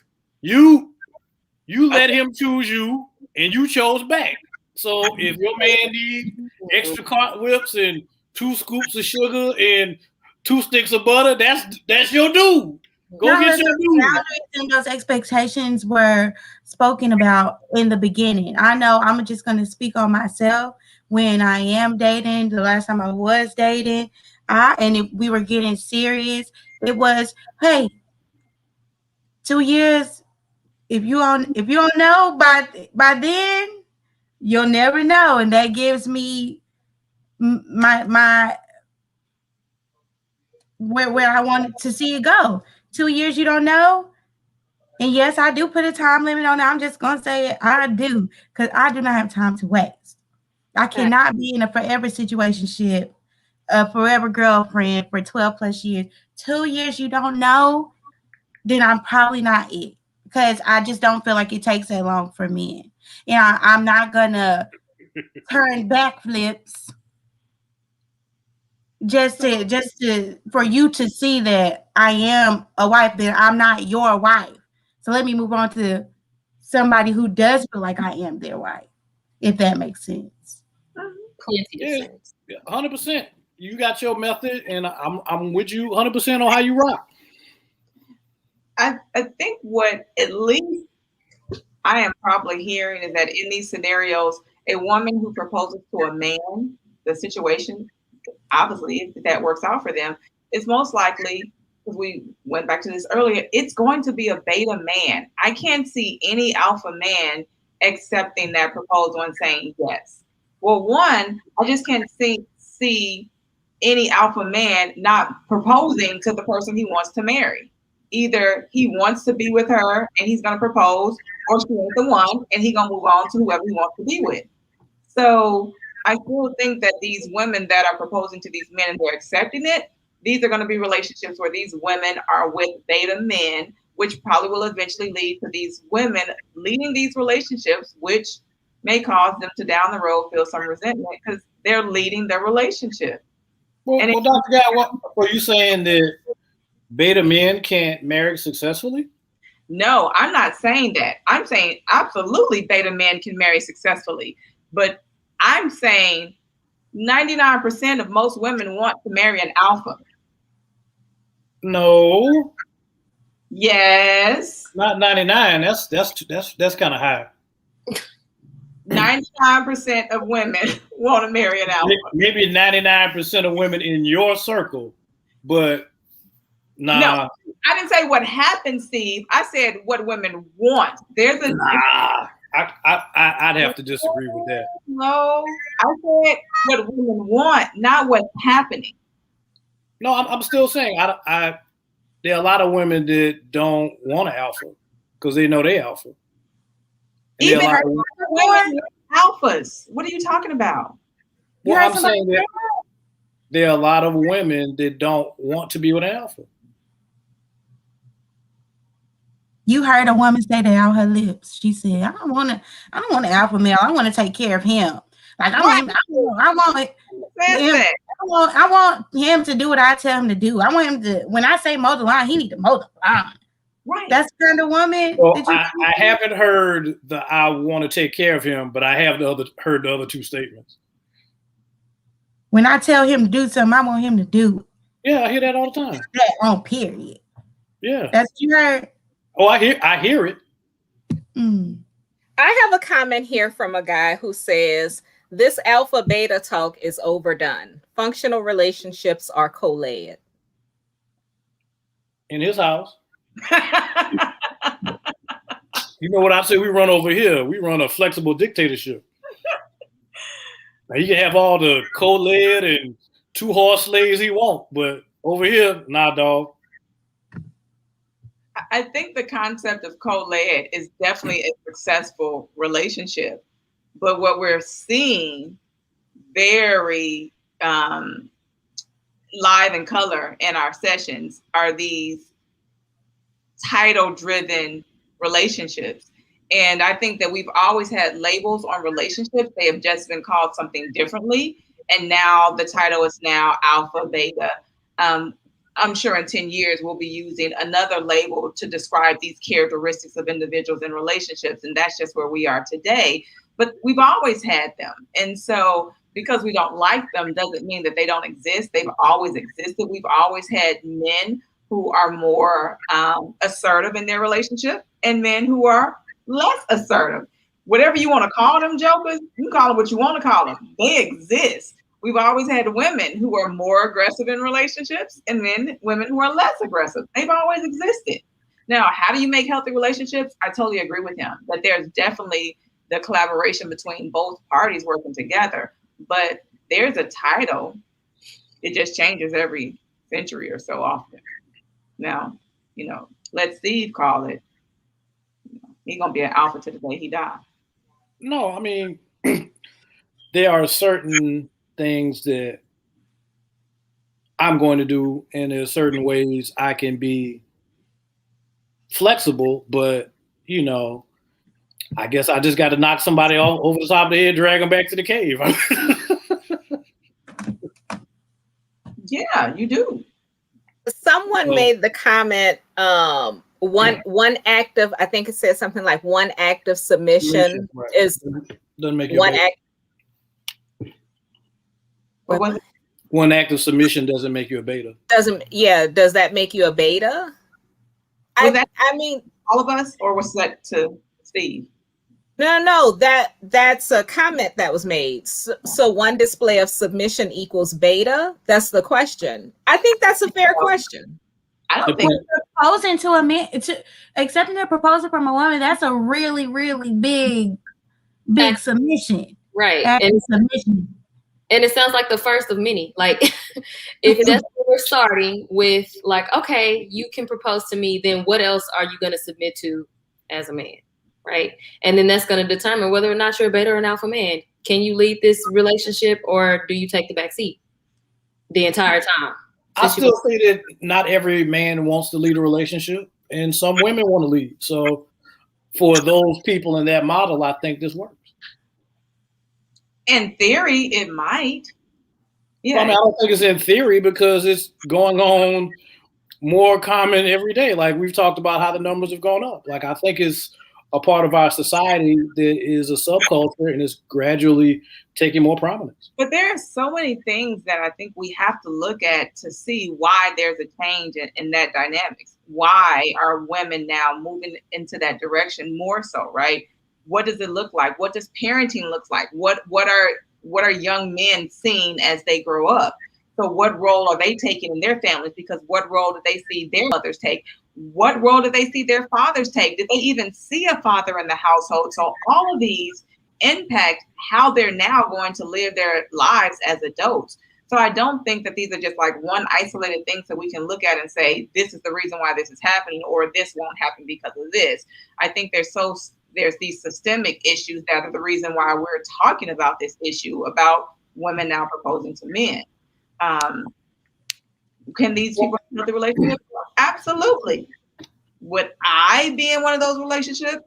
You let him choose you, and you chose back. So if your man needs extra cartwheels and 2 scoops of sugar and 2 sticks of butter, that's your dude. Go get your dude. Boundaries and those expectations were spoken about in the beginning. I know I'm just going to speak on myself. When I am dating, the last time I was dating, and if we were getting serious, it was, hey, 2 years. If you don't know by then, you'll never know, and that gives me my where I wanted to see it go. 2 years, you don't know, and yes, I do put a time limit on it. I'm just gonna say it. I do, because I do not have time to waste. I cannot be in a forever situationship, a forever girlfriend for 12 plus years. 2 years, you don't know, then I'm probably not it. Because I just don't feel like it takes that long for men. And I'm not going to turn backflips just to for you to see that I am a wife, but I'm not your wife. So let me move on to somebody who does feel like I am their wife, if that makes sense. Plenty of sense. 100%. You got your method, and I'm with you 100% on how you rock. I think what at least I am probably hearing is that in these scenarios, a woman who proposes to a man, the situation, obviously, if that works out for them, is most likely, because we went back to this earlier, it's going to be a beta man. I can't see any alpha man accepting that proposal and saying yes. Well, one, I just can't see any alpha man not proposing to the person he wants to marry. Either he wants to be with her and he's going to propose, or she ain't the one and he's going to move on to whoever he wants to be with. So I still think that these women that are proposing to these men and they're accepting it, these are going to be relationships where these women are with beta men, which probably will eventually lead to these women leading these relationships, which may cause them to down the road feel some resentment because they're leading their relationship. And Well, Dr. Guy, what are you saying that beta men can't marry successfully? no, I'm not saying that. I'm saying absolutely beta men can marry successfully. But I'm saying 99% of most women want to marry an alpha. No, Yes. not 99. That's kind of high. 99% of women want to marry an alpha. Maybe 99% of women in your circle, but nah. No, I didn't say what happened, Steve. I said what women want. There's a I'd have to disagree with that. no. I said what women want, not what's happening. No, I'm still saying there are a lot of women that don't want an alpha because they know they alpha. And Even there are a lot of women alphas. What are you talking about? well, I'm saying that there are a lot of women that don't want to be with an alpha. You heard a woman say that out her lips. She said, I don't want an alpha male. I want to take care of him. Like I want him to do what I tell him to do. I want him to, when I say mow the lawn, he need to mow the lawn. Right. That's the kind of woman. Well, I haven't heard the I want to take care of him, but I have heard the other two statements. When I tell him to do something, I want him to do it. Yeah, I hear that all the time. That on period. Yeah. That's what you heard. Oh, I hear it. I have a comment here from a guy who says this alpha beta talk is overdone. Functional relationships are co-led. In his house. You know what I say? We run over here. We run a flexible dictatorship. Now, he can have all the co-led and 2 horse slaves he want, but over here, nah, dog. I think the concept of co-led is definitely a successful relationship. But what we're seeing very live in color in our sessions are these title-driven relationships. And I think that we've always had labels on relationships. They have just been called something differently. And now the title is now alpha, beta. I'm sure in 10 years, we'll be using another label to describe these characteristics of individuals in relationships. And that's just where we are today. But we've always had them. And so because we don't like them doesn't mean that they don't exist. They've always existed. We've always had men who are more assertive in their relationship and men who are less assertive. Whatever you want to call them, jokers, you can call them what you want to call them. They exist. We've always had women who are more aggressive in relationships and women who are less aggressive. They've always existed. Now, how do you make healthy relationships? I totally agree with him that there's definitely the collaboration between both parties working together. But there's a title. It just changes every century or so often. Now, let Steve call it. He's going to be an alpha to the day he dies. No, I mean, there are certain things that I'm going to do, and there's certain ways I can be flexible, but I guess I just got to knock somebody off over the top of the head, drag them back to the cave. Yeah, you do. Someone made the comment, one act of, I think it said something like one act of submission right. is doesn't make one act. One act of submission doesn't make you a beta. Does that make you a beta? I mean, all of us, or was that to Steve? No, that's a comment that was made. So one display of submission equals beta? That's the question. I think that's a fair question. I don't think proposing to a man, accepting a proposal from a woman, that's a really, really big submission. Right. And submission. And it sounds like the first of many. Like, if that's what we're starting with, like, okay, you can propose to me, then what else are you going to submit to as a man? Right. And then that's going to determine whether or not you're a beta or an alpha man. Can you lead this relationship, or do you take the back seat the entire time? I still say that not every man wants to lead a relationship, and some women want to lead. So for those people in that model, I think this works. In theory, it might. Yeah. Well, I mean, I don't think it's in theory because it's going on more common every day. Like we've talked about how the numbers have gone up. Like I think it's a part of our society that is a subculture and is gradually taking more prominence. But there are so many things that I think we have to look at to see why there's a change in that dynamics. Why are women now moving into that direction more so, right? What does it look like? What does parenting look like? What are young men seeing as they grow up? So what role are they taking in their families? Because what role did they see their mothers take? What role did they see their fathers take? Did they even see a father in the household? So all of these impact how they're now going to live their lives as adults. So I don't think that these are just like one isolated things that we can look at and say, this is the reason why this is happening, or this won't happen because of this. I think there's these systemic issues that are the reason why we're talking about this issue about women now proposing to men. Can these people have the relationship? Absolutely. Would I be in one of those relationships?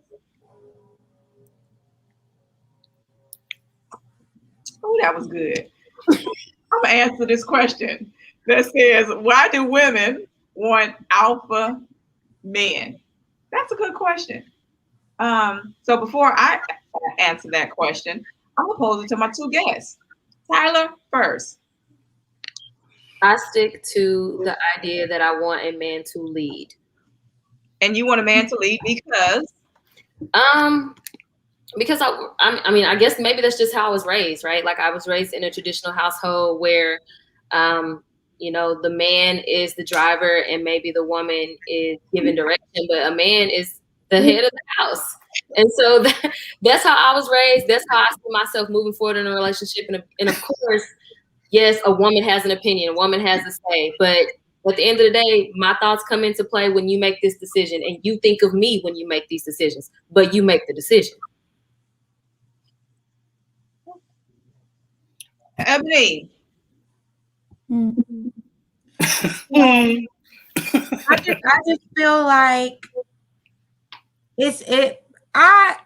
Oh, that was good. I'm gonna answer this question that says, why do women want alpha men? That's a good question. So before I answer that question, I'm gonna pose it to my two guests. Tyler first. I stick to the idea that I want a man to lead. And you want a man to lead because? Because I mean, I guess maybe that's just how I was raised, right? Like I was raised in a traditional household where, the man is the driver and maybe the woman is giving direction, but a man is the head of the house. And so that's how I was raised. That's how I see myself moving forward in a relationship. And of course, yes, a woman has an opinion, a woman has a say, but at the end of the day, my thoughts come into play when you make this decision, and you think of me when you make these decisions, but you make the decision. Ebony. I just feel like I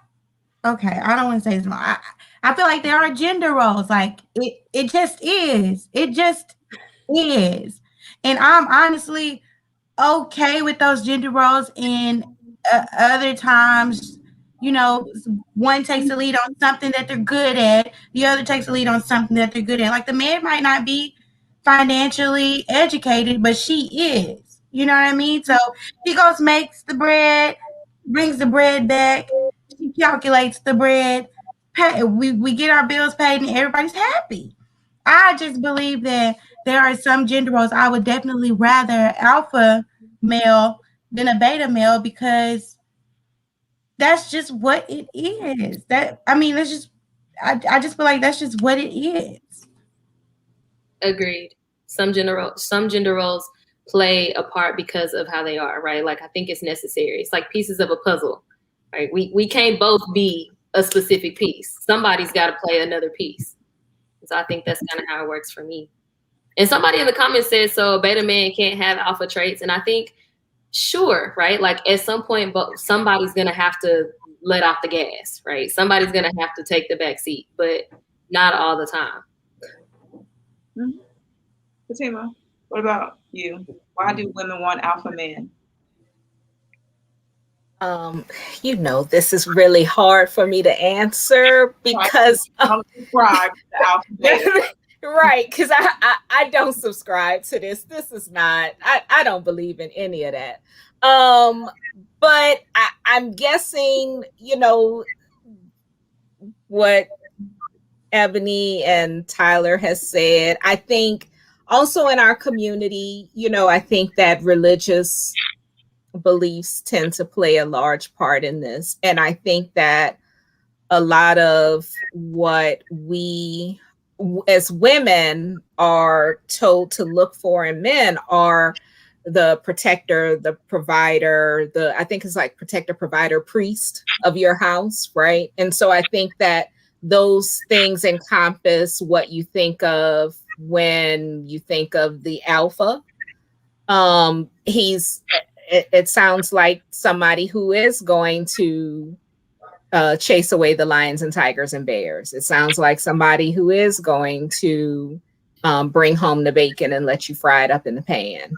don't want to say this. I feel like there are gender roles. Like it just is. It just is. And I'm honestly okay with those gender roles. And other times, one takes the lead on something that they're good at. The other takes the lead on something that they're good at. Like the man might not be financially educated, but she is. You know what I mean? So he goes, makes the bread, brings the bread back. She calculates the bread. We get our bills paid and everybody's happy. I just believe that there are some gender roles I would definitely rather alpha male than a beta male, because that's just what it is. I just feel like that's just what it is. Agreed. Some gender roles play a part because of how they are, right? Like I think it's necessary. It's like pieces of a puzzle, right? We can't both be a specific piece. Somebody's got to play another piece. So I think that's kind of how it works for me. And somebody in the comments said, so a beta man can't have alpha traits. And I think, sure, right? Like at some point, but somebody's going to have to let off the gas, right? Somebody's going to have to take the back seat, but not all the time. Mm-hmm. Fatima, what about you? Why do women want alpha men? This is really hard for me to answer because I don't subscribe to alpha men. Right, because I don't subscribe to this. This is not, I don't believe in any of that. But I'm guessing, what Ebony and Tyler has said. I think also in our community, I think that religious beliefs tend to play a large part in this. And I think that a lot of what we as women are told to look for in men are the protector, the provider, I think it's like protector, provider, priest of your house, right? And so I think that those things encompass what you think of when you think of the alpha. It sounds like somebody who is going to chase away the lions and tigers and bears. It sounds like somebody who is going to bring home the bacon and let you fry it up in the pan.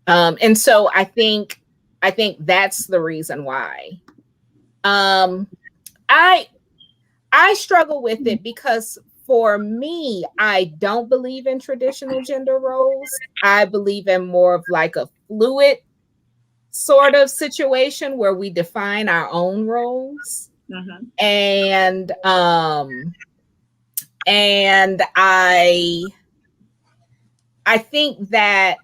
And so I think that's the reason why. I struggle with it because for me, I don't believe in traditional gender roles. I believe in more of like a fluid sort of situation where we define our own roles. Mm-hmm. And I think that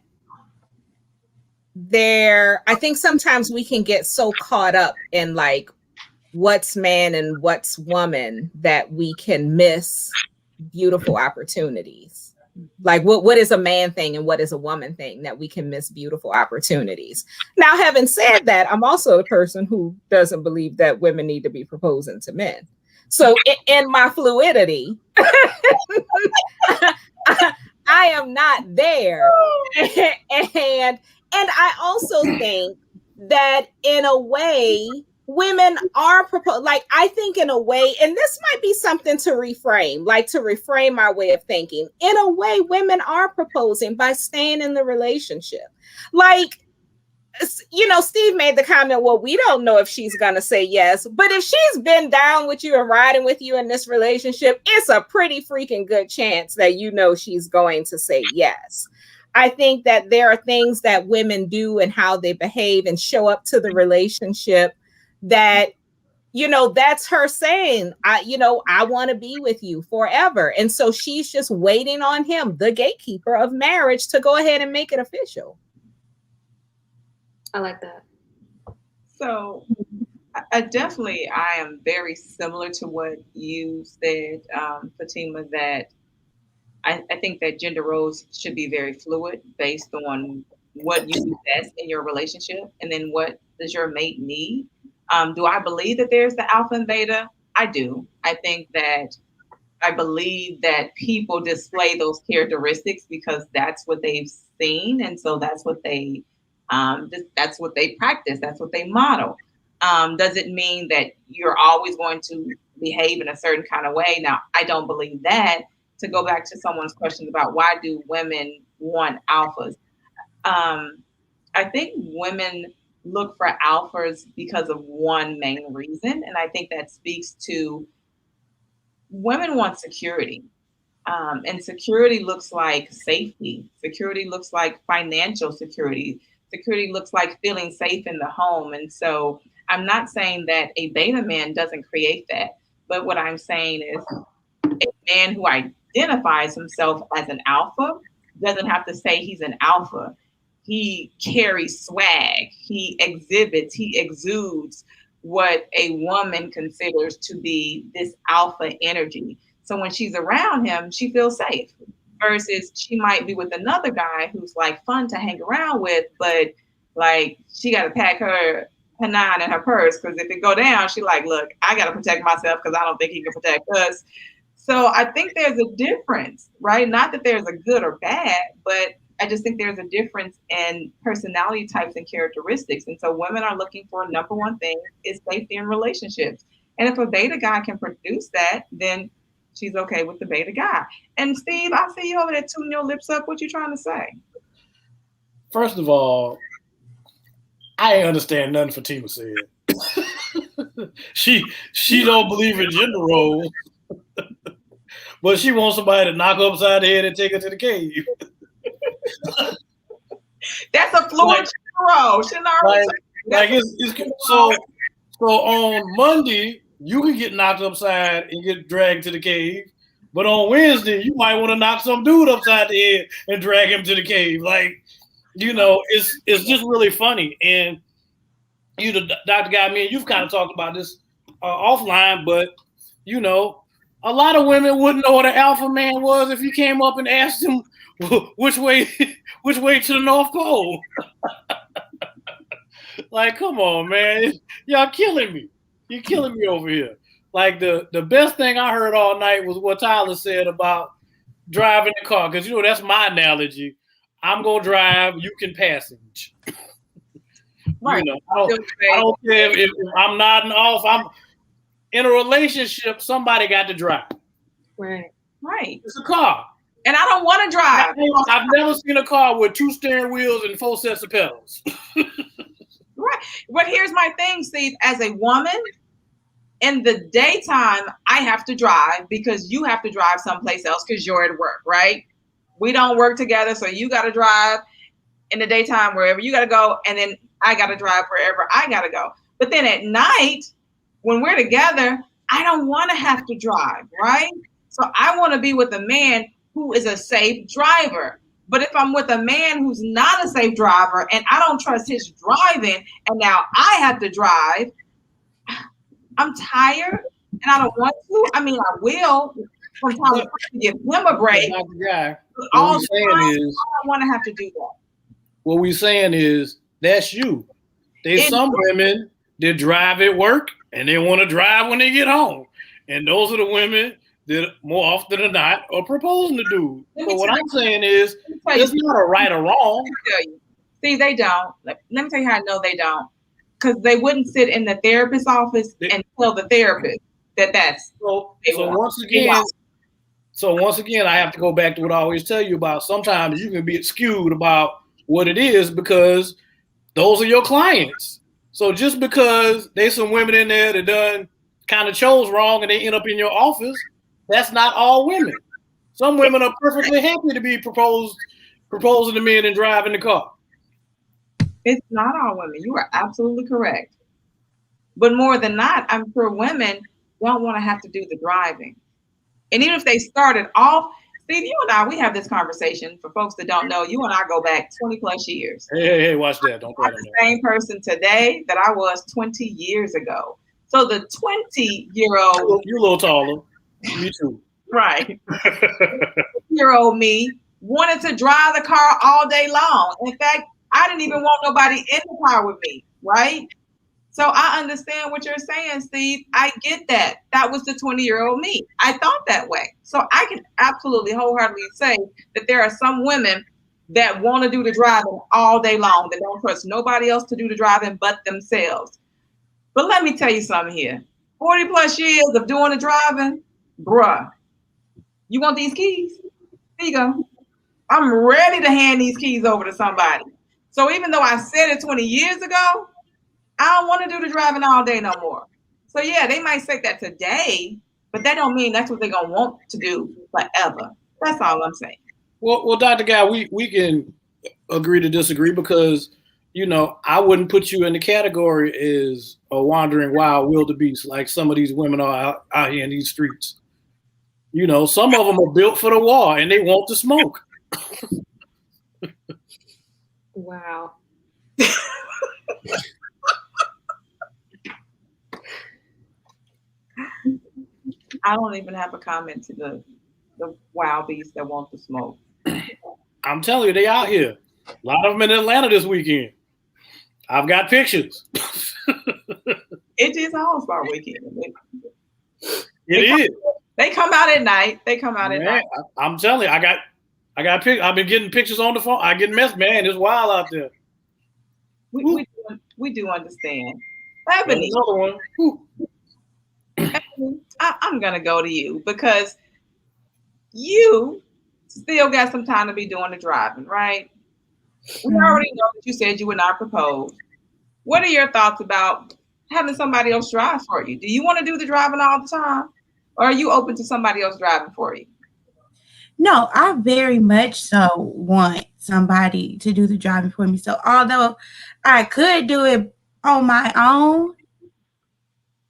I think sometimes we can get so caught up in like what's man and what's woman that we can miss beautiful opportunities. Like what is a man thing and what is a woman thing, that we can miss beautiful opportunities. Now, having said that, I'm also a person who doesn't believe that women need to be proposing to men. So in my fluidity, I am not there. And I also think that in a way, women are like, I think in a way, and this might be something to reframe, like to reframe my way of thinking. In a way, women are proposing by staying in the relationship. Like, you know, Steve made the comment, well, we don't know if she's going to say yes, but if she's been down with you and riding with you in this relationship, it's a pretty freaking good chance that you know she's going to say yes. I think that there are things that women do and how they behave and show up to the relationship that, you know, that's her saying, I want to be with you forever. And so she's just waiting on him, the gatekeeper of marriage, to go ahead and make it official. I like that. So I am very similar to what you said, Fatima, that I think that gender roles should be very fluid based on what you do best in your relationship, and then what does your mate need. Do I believe that there's the alpha and beta? I do. I believe that people display those characteristics because that's what they've seen, and so that's what they practice. That's what they model. Does it mean that you're always going to behave in a certain kind of way? Now, I don't believe that. To go back to someone's question about why do women want alphas, I think women look for alphas because of one main reason, and I think that speaks to women want security. And security looks like safety. Security looks like financial security. Security looks like feeling safe in the home. And so I'm not saying that a beta man doesn't create that. But what I'm saying is a man who identifies himself as an alpha doesn't have to say he's an alpha. He carries swag. He exudes what a woman considers to be this alpha energy. So when she's around him, she feels safe, versus she might be with another guy who's like fun to hang around with, but like she got to pack her nine in her purse, because if it go down, she like, look, I got to protect myself because I don't think he can protect us. So I think there's a difference, right? Not that there's a good or bad, but I just think there's a difference in personality types and characteristics. And so women are looking for number one thing is safety in relationships. And if a beta guy can produce that, then she's okay with the beta guy. And Steve, I see you over there tuning your lips up. What you trying to say? First of all, I ain't understand nothing Fatima said. she don't believe in gender roles, but she wants somebody to knock her upside the head and take her to the cave. That's a fluid role. So on Monday you can get knocked upside and get dragged to the cave, but on Wednesday you might want to knock some dude upside the head and drag him to the cave. Like, you know, it's just really funny. And you, Dr. Guy, me and you've kind of talked about this offline, but you know, a lot of women wouldn't know what an alpha man was if you came up and asked them which way to the North Pole. Like, come on, man, y'all killing me. You're killing me over here. Like the best thing I heard all night was what Tyler said about driving the car, because you know that's my analogy. I'm gonna drive, you can passage. Right. You know, I don't care if I'm nodding off. I'm in a relationship. Somebody got to drive. Right. Right. It's a car. and I don't want to drive. I've never seen a car with 2 steering wheels and 4 sets of pedals. Right. But here's my thing, Steve. As a woman, in the daytime, I have to drive because you have to drive someplace else because you're at work, right? We don't work together, so you got to drive in the daytime wherever you got to go, and then I got to drive wherever I got to go. But then at night, when we're together, I don't want to have to drive, right? So I want to be with a man who is a safe driver. But if I'm with a man who's not a safe driver and I don't trust his driving, and now I have to drive, I'm tired and I don't want to. I mean, I will from time to time to give him a break. Guy, All the time, I don't want to have to do that. What we're saying is that's you. There's some women that drive at work and they want to drive when they get home. And those are the women that more often than not are proposing to do. So what I'm saying is it's not a right or wrong. See, they don't. Let me tell you how I know they don't. Because they wouldn't sit in the therapist's office and tell the therapist that's so once again, I have to go back to what I always tell you about. Sometimes you can be skewed about what it is because those are your clients. So just because there's some women in there that done kind of chose wrong and they end up in your office, that's not all women. Some women are perfectly happy to be proposing to men and driving the car. It's not all women. You are absolutely correct. But more than not, I'm sure women don't want to have to do the driving. And even if they started off, Steve, you and I, we have this conversation. For folks that don't know, you and I go back 20 plus years. Hey, watch that. Don't I'm the same person today that I was 20 years ago. So the 20-year-old. You're a little taller. Me too. Right. 20-year-old me wanted to drive the car all day long. In fact, I didn't even want nobody in the car with me, right? So I understand what you're saying, Steve. I get that. That was the 20-year-old me. I thought that way. So I can absolutely wholeheartedly say that there are some women that want to do the driving all day long, that don't trust nobody else to do the driving but themselves. But let me tell you something here. 40 plus years of doing the driving, bruh, you want these keys? Here you go. I'm ready to hand these keys over to somebody. So even though I said it 20 years ago, I don't want to do the driving all day no more. So yeah, they might say that today, but that don't mean that's what they're going to want to do forever. That's all I'm saying. Well, Dr. Guy, we can agree to disagree because, you know, I wouldn't put you in the category as a wandering wild wildebeest like some of these women are out here in these streets. You know, some of them are built for the wall and they want to smoke. Wow. I don't even have a comment to the wild beasts that want to smoke. I'm telling you, they out here. A lot of them in Atlanta this weekend. I've got pictures. It is All-Star weekend. They come out at night. I'm telling you, I got I've been getting pictures on the phone. I get messed, man. It's wild out there. We do understand. Ebony, another one. I'm gonna go to you because you still got some time to be doing the driving, right? We already know that you said you would not propose. What are your thoughts about having somebody else drive for you? Do you want to do the driving all the time, or are you open to somebody else driving for you? No, I very much so want somebody to do the driving for me. So although I could do it on my own,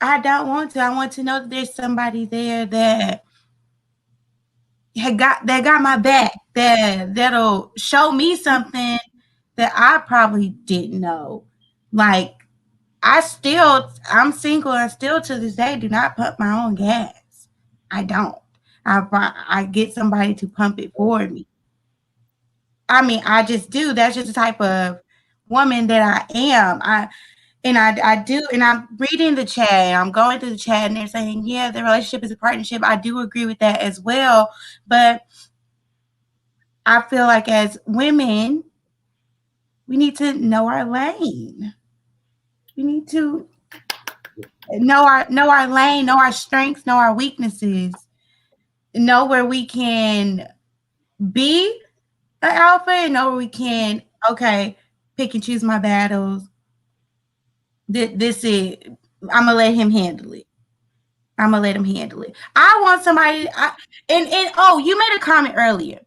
I don't want to. I want to know that there's somebody there that got my back, that'll show me something that I probably didn't know. Like I'm single and still to this day do not pump my own gas. I don't. I get somebody to pump it for me. I mean, I just do. That's just the type of woman that I am. I do, and I'm reading the chat. I'm going through the chat, and they're saying, yeah, the relationship is a partnership. I do agree with that as well. But I feel like as women, we need to know our lane. We need to know our lane, know our strengths, know our weaknesses, know where we can be an alpha, and or we can, okay, pick and choose my battles. This is, I'm gonna let him handle it. I'm gonna let him handle it. I want somebody. And oh, you made a comment earlier.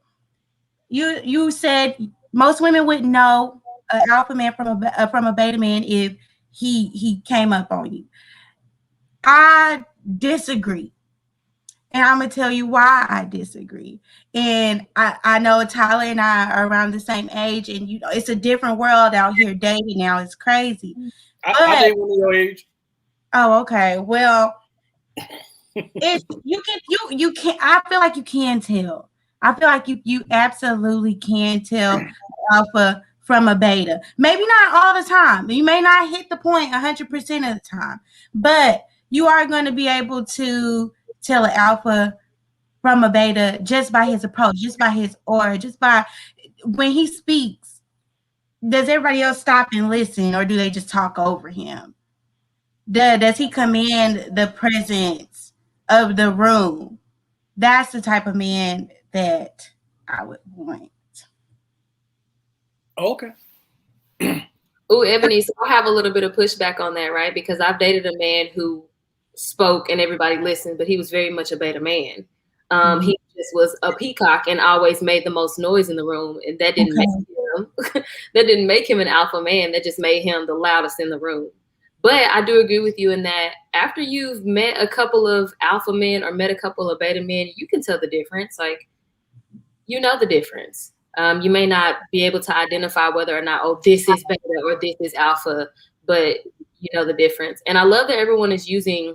You said most women wouldn't know an alpha man from a beta man if he came up on you. I disagree. And I'm gonna tell you why I disagree. And I know Tyler and I are around the same age, and you know it's a different world out here dating now. It's crazy. I date one of your age. Oh, okay. Well, it's you can. I feel like you can tell. I feel like you absolutely can tell alpha from a beta. Maybe not all the time. You may not hit the point 100% of the time, but you are going to be able to tell an alpha from a beta just by his approach, just by his aura, just by when he speaks. Does everybody else stop and listen, or do they just talk over him? Does he command the presence of the room? That's the type of man that I would want. Okay. Ooh, Ebony, so I have a little bit of pushback on that, right? Because I've dated a man who spoke and everybody listened, but he was very much a beta man. He just was a peacock and always made the most noise in the room, and that didn't make him that didn't make him an alpha man. That just made him the loudest in the room. But I do agree with you in that after you've met a couple of alpha men or met a couple of beta men, you can tell the difference. Like, you know the difference. You may not be able to identify whether or not, oh, this is beta or this is alpha, but you know the difference. And I love that everyone is using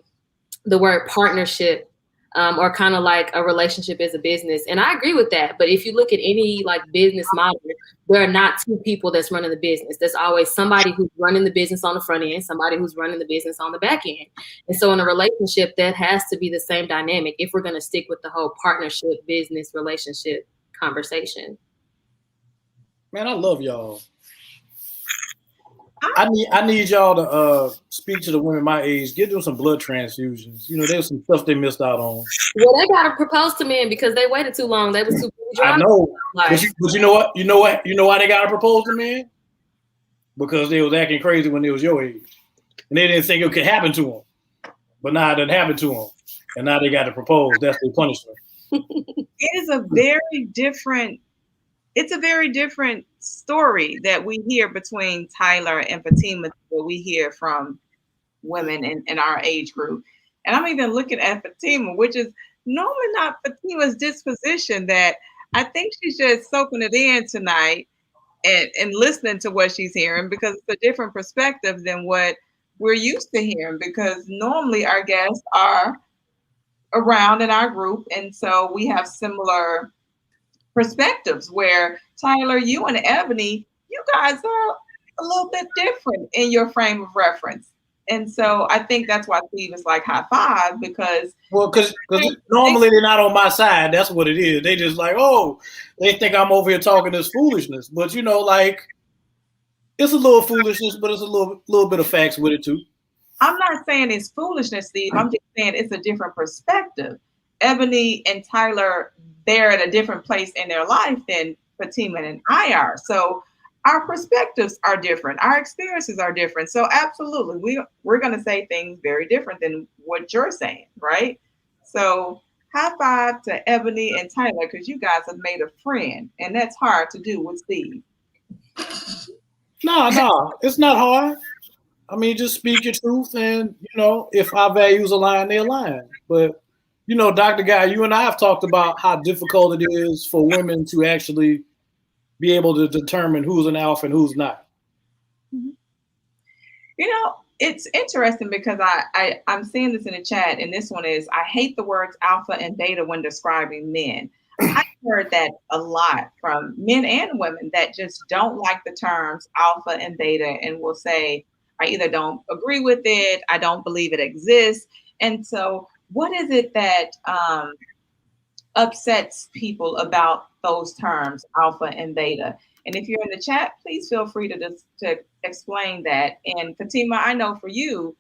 the word partnership or kind of like a relationship is a business. And I agree with that. But if you look at any like business model, there are not two people that's running the business. There's always somebody who's running the business on the front end, somebody who's running the business on the back end. And so in a relationship, that has to be the same dynamic if we're going to stick with the whole partnership, business, relationship conversation. Man, I love y'all. I need y'all to speak to the women my age. Give them some blood transfusions. You know, there's some stuff they missed out on. Well, they gotta propose to men because they waited too long. They was too busy I driving. know, but you know what? You know why they gotta propose to men? Because they was acting crazy when they was your age, and they didn't think it could happen to them. But now it done happened to them, and now they got to propose. That's their punishment. It is a very different. It's a very different story that we hear between Tyler and Fatima, what we hear from women in our age group. And I'm even looking at Fatima, which is normally not Fatima's disposition, that I think she's just soaking it in tonight and listening to what she's hearing, because it's a different perspective than what we're used to hearing, because normally our guests are around in our group. And so we have similar perspectives, where Tyler, you and Ebony, you guys are a little bit different in your frame of reference. And so I think that's why Steve is like high five, because normally they're not on my side. That's what it is. They just like, oh, they think I'm over here talking this foolishness. But you know, like, it's a little foolishness, but it's a little bit of facts with it too. I'm not saying it's foolishness, Steve. I'm just saying it's a different perspective. Ebony and Tyler, they're at a different place in their life than Fatima and I are. So our perspectives are different. Our experiences are different. So absolutely, we're going to say things very different than what you're saying, right? So high five to Ebony and Tyler, because you guys have made a friend, and that's hard to do with Steve. No, it's not hard. I mean, just speak your truth, and you know, if our values align, they align. But you know, Dr. Guy, you and I have talked about how difficult it is for women to actually be able to determine who's an alpha and who's not. You know, it's interesting because I'm seeing this in the chat, and this one is, I hate the words alpha and beta when describing men. I've heard that a lot from men and women that just don't like the terms alpha and beta, and will say, I either don't agree with it, I don't believe it exists. And so what is it that upsets people about those terms, alpha and beta? And if you're in the chat, please feel free to explain that. And Fatima, I know for you,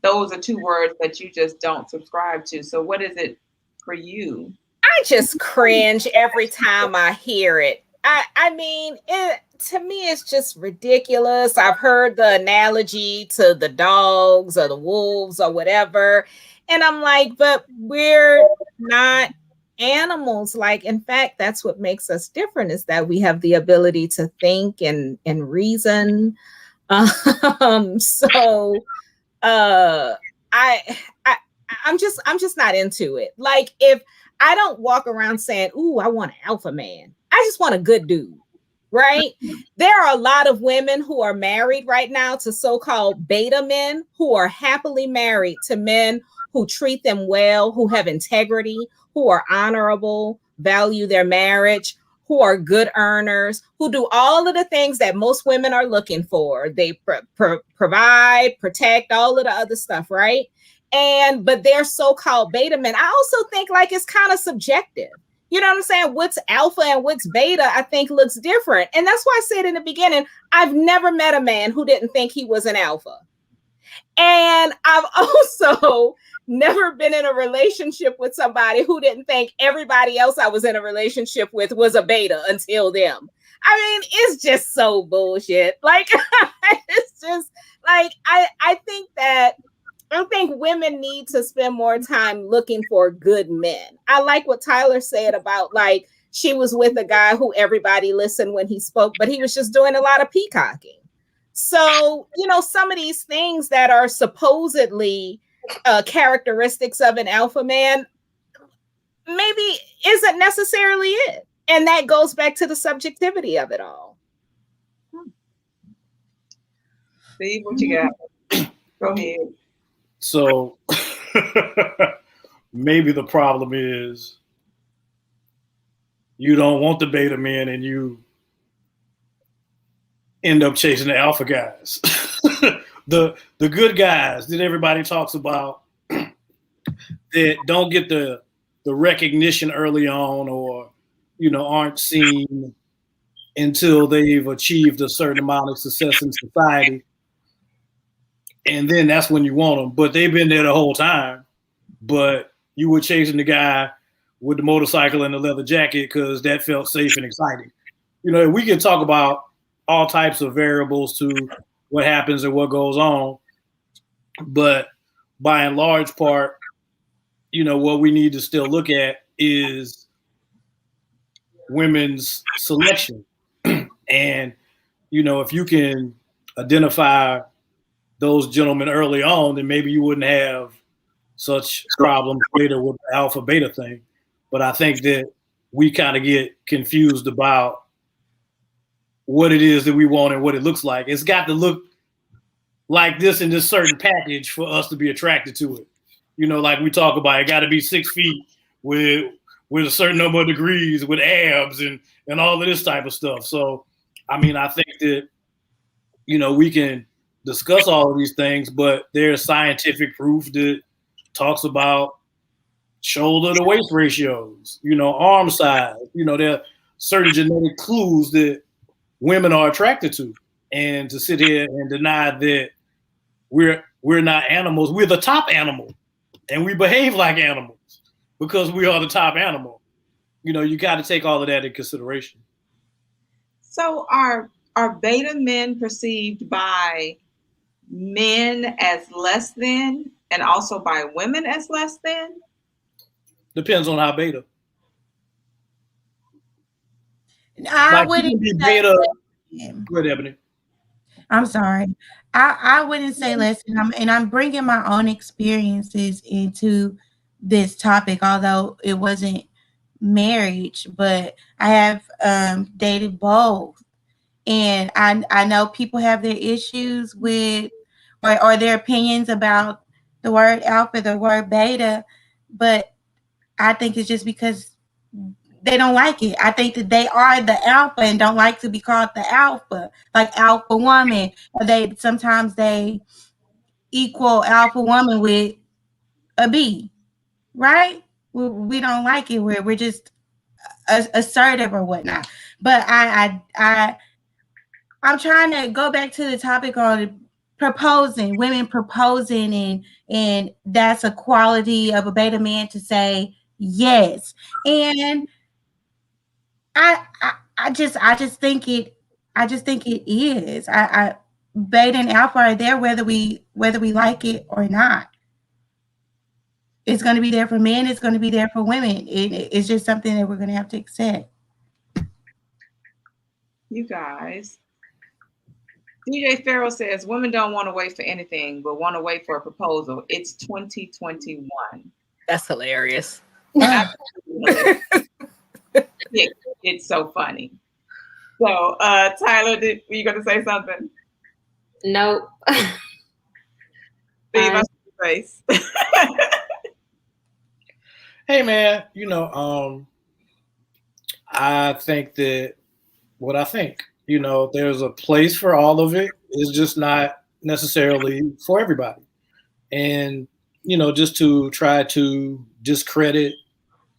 those are two words that you just don't subscribe to. So what is it for you? I I just cringe every time I hear it. I mean, to me, it's just ridiculous. I've heard the analogy to the dogs or the wolves or whatever. And I'm like, but we're not animals. Like, in fact, that's what makes us different is that we have the ability to think and reason. So I, I I'm just not into it. Like if I don't walk around saying, "Ooh, I want an alpha man." I just want a good dude, right? There are a lot of women who are married right now to so-called beta men who are happily married to men who treat them well, who have integrity, who are honorable, value their marriage, who are good earners, who do all of the things that most women are looking for. They provide, protect, all of the other stuff, right? But they're so-called beta men. I also think like it's kind of subjective. You know what I'm saying? What's alpha and what's beta, I think looks different. And that's why I said in the beginning, I've never met a man who didn't think he was an alpha. And I've also never been in a relationship with somebody who didn't think everybody else I was in a relationship with was a beta until them. I mean, it's just so bullshit. Like, it's just like, I think women need to spend more time looking for good men. I like what Tyler said about like she was with a guy who everybody listened when he spoke, but he was just doing a lot of peacocking. So, you know, some of these things that are supposedly characteristics of an alpha man maybe isn't necessarily it. And that goes back to the subjectivity of it all. Steve, what you got? Go ahead. So maybe the problem is you don't want the beta men and you end up chasing the alpha guys. the good guys that everybody talks about that don't get the recognition early on or, you know, aren't seen until they've achieved a certain amount of success in society. And then that's when you want them. But they've been there the whole time. But you were chasing the guy with the motorcycle and the leather jacket because that felt safe and exciting. You know, we can talk about all types of variables to what happens and what goes on. But by and large part, you know, what we need to still look at is women's selection. And, you know, if you can identify those gentlemen early on, then maybe you wouldn't have such problems later with the alpha beta thing. But I think that we kind of get confused about what it is that we want and what it looks like. It's got to look like this in this certain package for us to be attracted to it. You know, like we talk about, it got to be 6 feet with a certain number of degrees, with abs and all of this type of stuff. So, I mean, I think that, you know, we can discuss all of these things, but there's scientific proof that talks about shoulder to waist ratios, you know, arm size. You know, there are certain genetic clues that women are attracted to. And to sit here and deny that we're not animals, we're the top animal and we behave like animals because we are the top animal. You know, you got to take all of that in consideration. So are beta men perceived by men as less than and also by women as less than? Depends on how beta. I wouldn't be beta. Good, Ebony. I'm sorry. I wouldn't say less, and I'm bringing my own experiences into this topic, although it wasn't marriage, but I have dated both, and I know people have their issues with or their opinions about the word alpha, the word beta, but I think it's just because they don't like it. I think that they are the alpha and don't like to be called the alpha, like alpha woman. They sometimes equal alpha woman with a B, right? We don't like it where we're just assertive or whatnot. But I'm trying to go back to the topic on women proposing, and that's a quality of a beta man to say, Yes. And I just think it is. Beta and alpha are there whether we like it or not. It's going to be there for men. It's going to be there for women. It's just something that we're going to have to accept. You guys. DJ Farrell says women don't want to wait for anything, but want to wait for a proposal. It's 2021. That's hilarious. It's so funny. So, Tyler, were you going to say something? Nope. Steve, I see your face. Hey, man, I think that what I think, there's a place for all of it. It's just not necessarily for everybody. And, just to try to discredit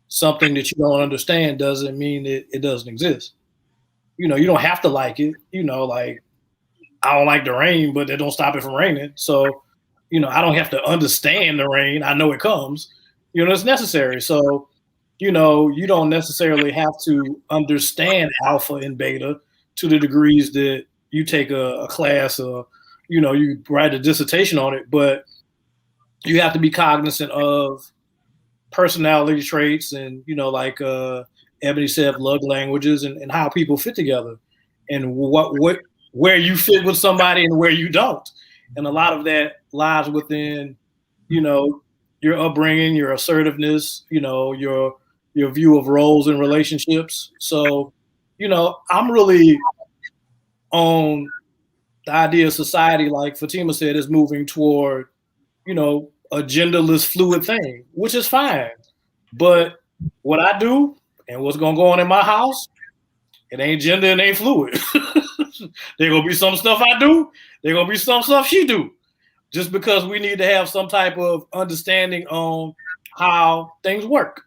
something that you don't understand doesn't mean that it doesn't exist. You don't have to like it. Like, I don't like the rain, but it don't stop it from raining. So, I don't have to understand the rain. I know it comes. It's necessary. So, you don't necessarily have to understand alpha and beta to the degrees that you take a class or, you write a dissertation on it. But you have to be cognizant of personality traits and, like Ebony said, love languages and how people fit together and where you fit with somebody and where you don't. And a lot of that lies within, your upbringing, your assertiveness, your view of roles and relationships. So, I'm really on the idea of society, like Fatima said, is moving toward, a genderless fluid thing, which is fine. But what I do and what's going to go on in my house, it ain't gender and ain't fluid. There going to be some stuff I do. There going to be some stuff she do. Just because we need to have some type of understanding on how things work.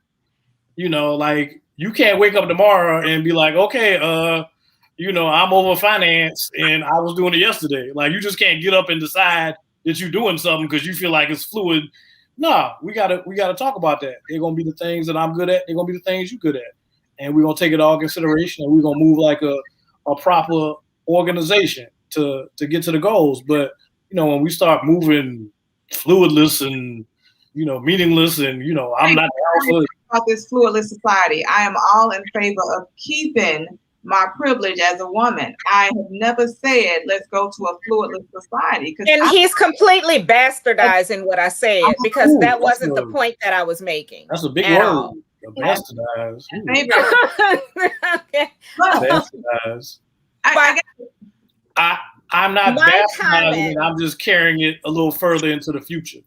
Like you can't wake up tomorrow and be like, okay, I'm over finance and I was doing it yesterday. Like you just can't get up and decide that you're doing something because you feel like it's fluid. No, we gotta talk about that. They're gonna be the things that I'm good at. They're gonna be the things you're good at, and we're gonna take it all in consideration. And we're gonna move like a proper organization to get to the goals. But when we start moving fluidless and meaningless, and I'm not about this fluidless society. I am all in favor of keeping my privilege as a woman. I have never said let's go to a fluidless society. And he's completely bastardizing what I said because that wasn't the point that I was making. That's a big word. Bastardize. Okay. Bastardize. I'm not bastardizing it. I'm just carrying it a little further into the future.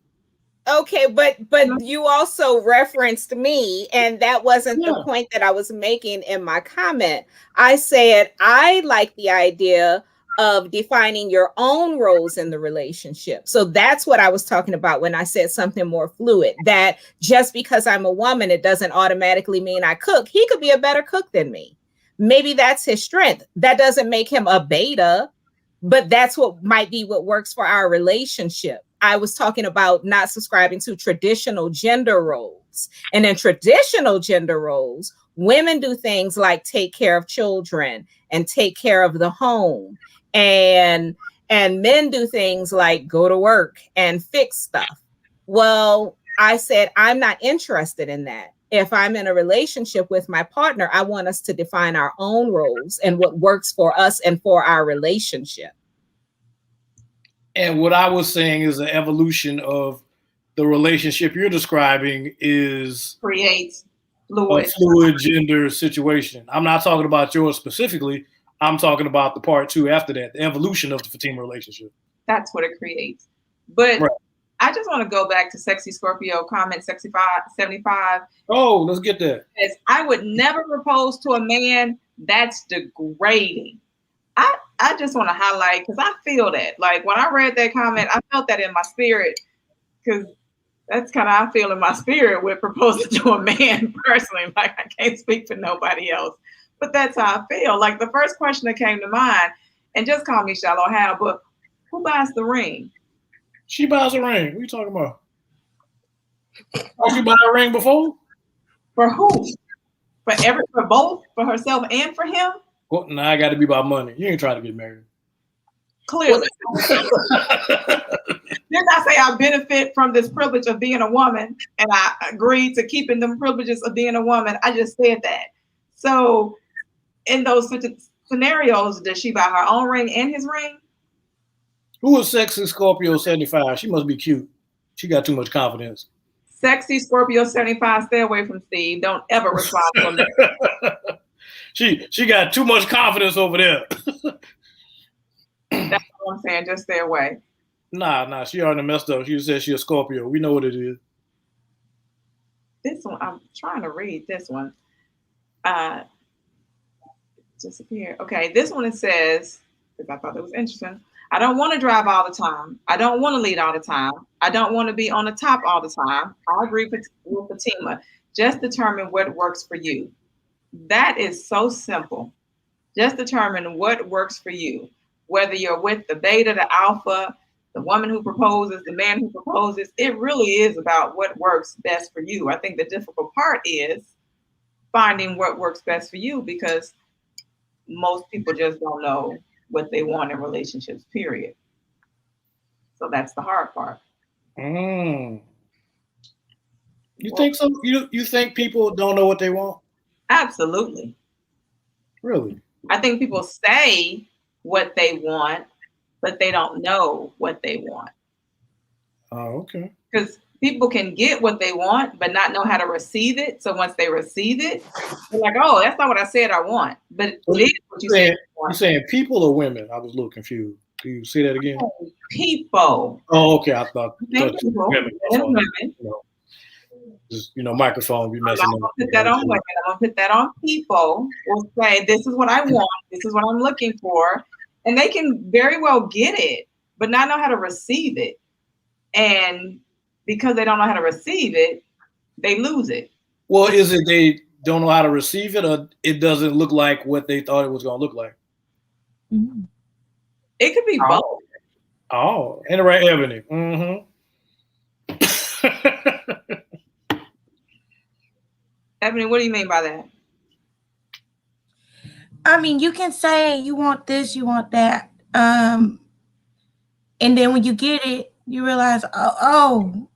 Okay, but you also referenced me, and that wasn't the point that I was making in my comment. I said I like the idea of defining your own roles in the relationship. So that's what I was talking about when I said something more fluid, that just because I'm a woman, it doesn't automatically mean I cook. He could be a better cook than me. Maybe that's his strength. That doesn't make him a beta, but that's what might be what works for our relationship. I was talking about not subscribing to traditional gender roles. And in traditional gender roles, women do things like take care of children and take care of the home. And men do things like go to work and fix stuff. Well, I said, I'm not interested in that. If I'm in a relationship with my partner, I want us to define our own roles and what works for us and for our relationship. And what I was saying is the evolution of the relationship you're describing is creates a fluid gender situation. I'm not talking about yours specifically. I'm talking about the part two after that, the evolution of the Fatima relationship. That's what it creates. But right. I just want to go back to Sexy Scorpio comment 75. Oh, let's get that. I would never propose to a man. That's degrading. I just want to highlight, because I feel that. Like when I read that comment, I felt that in my spirit, because that's kind of how I feel in my spirit with proposing to a man personally. Like I can't speak for nobody else, but that's how I feel. Like the first question that came to mind, and just call me shallow Hal, but who buys the ring? She buys a ring. What are you talking about? Oh, you bought a ring before? For who? For both? For herself and for him? Well, now I got to be about money. You ain't trying to get married. Clearly. Didn't I say I benefit from this privilege of being a woman and I agreed to keeping them privileges of being a woman? I just said that. So in those scenarios, does she buy her own ring and his ring? Who is sexy Scorpio 75? She must be cute. She got too much confidence. Sexy Scorpio 75, stay away from Steve. Don't ever respond to him. She got too much confidence over there. That's what I'm saying. Just stay away. Nah. She already messed up. She said she a Scorpio. We know what it is. This one, I'm trying to read this one. Disappear. Okay, this one it says, because I thought it was interesting. I don't want to drive all the time. I don't want to lead all the time. I don't want to be on the top all the time. I agree with Fatima. Just determine what works for you. That is so simple. Just determine what works for you. Whether you're with the beta, the alpha, the woman who proposes, the man who proposes, it really is about what works best for you. I think the difficult part is finding what works best for you, because most people just don't know what they want in relationships, period. So that's the hard part. You think so? You think people don't know what they want? Absolutely. Really? I think people say what they want, but they don't know what they want. Oh, okay. Because people can get what they want, but not know how to receive it. So once they receive it, they're like, oh, that's not what I said I want. But it is what you said. You're saying people or women? I was a little confused. Can you say that again? People. Oh, okay. I thought People. women. Women. Just microphone be messing I'm gonna put that on women. I'm gonna put that on people. We'll say, this is what I want. This is what I'm looking for. And they can very well get it, but not know how to receive it. And because they don't know how to receive it, they lose it. Well, is it they don't know how to receive it, or it doesn't look like what they thought it was going to look like? Mm-hmm. It could be both. Oh, and the right Ebony. Ebony, what do you mean by that? I mean, you can say you want this, you want that. And then when you get it, you realize, oh,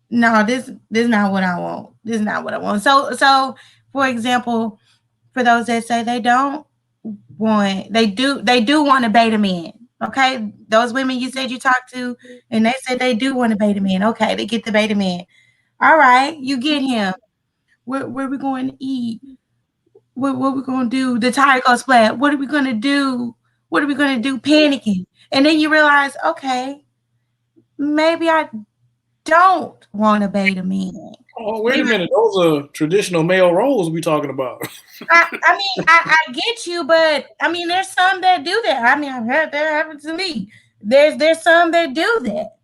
no, this is not what I want. This is not what I want. So for example, for those that say they do want a beta man. Okay, those women you said you talked to, and they said they do want a beta man. Okay, they get the beta man. All right, you get him. Where we going to eat? What we going to do? The tire goes flat. What are we going to do? What are we going to do? Panicking. And then you realize, okay, maybe I don't want a beta man. Oh, wait a minute. Those are traditional male roles we talking about. I mean, I get you, but I mean, there's some that do that. I mean, I've heard that happen to me. There's some that do that.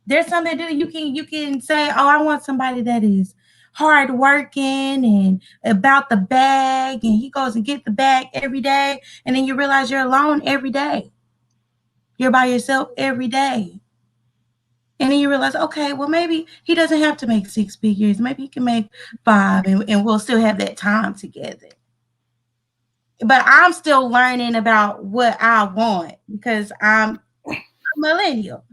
There's some that do. You can say, oh, I want somebody that is hardworking and about the bag, and he goes and get the bag every day, and then you realize you're alone every day. You're by yourself every day. And then you realize, okay, well, maybe he doesn't have to make 6 figures. Maybe he can make 5, and we'll still have that time together. But I'm still learning about what I want because I'm a millennial.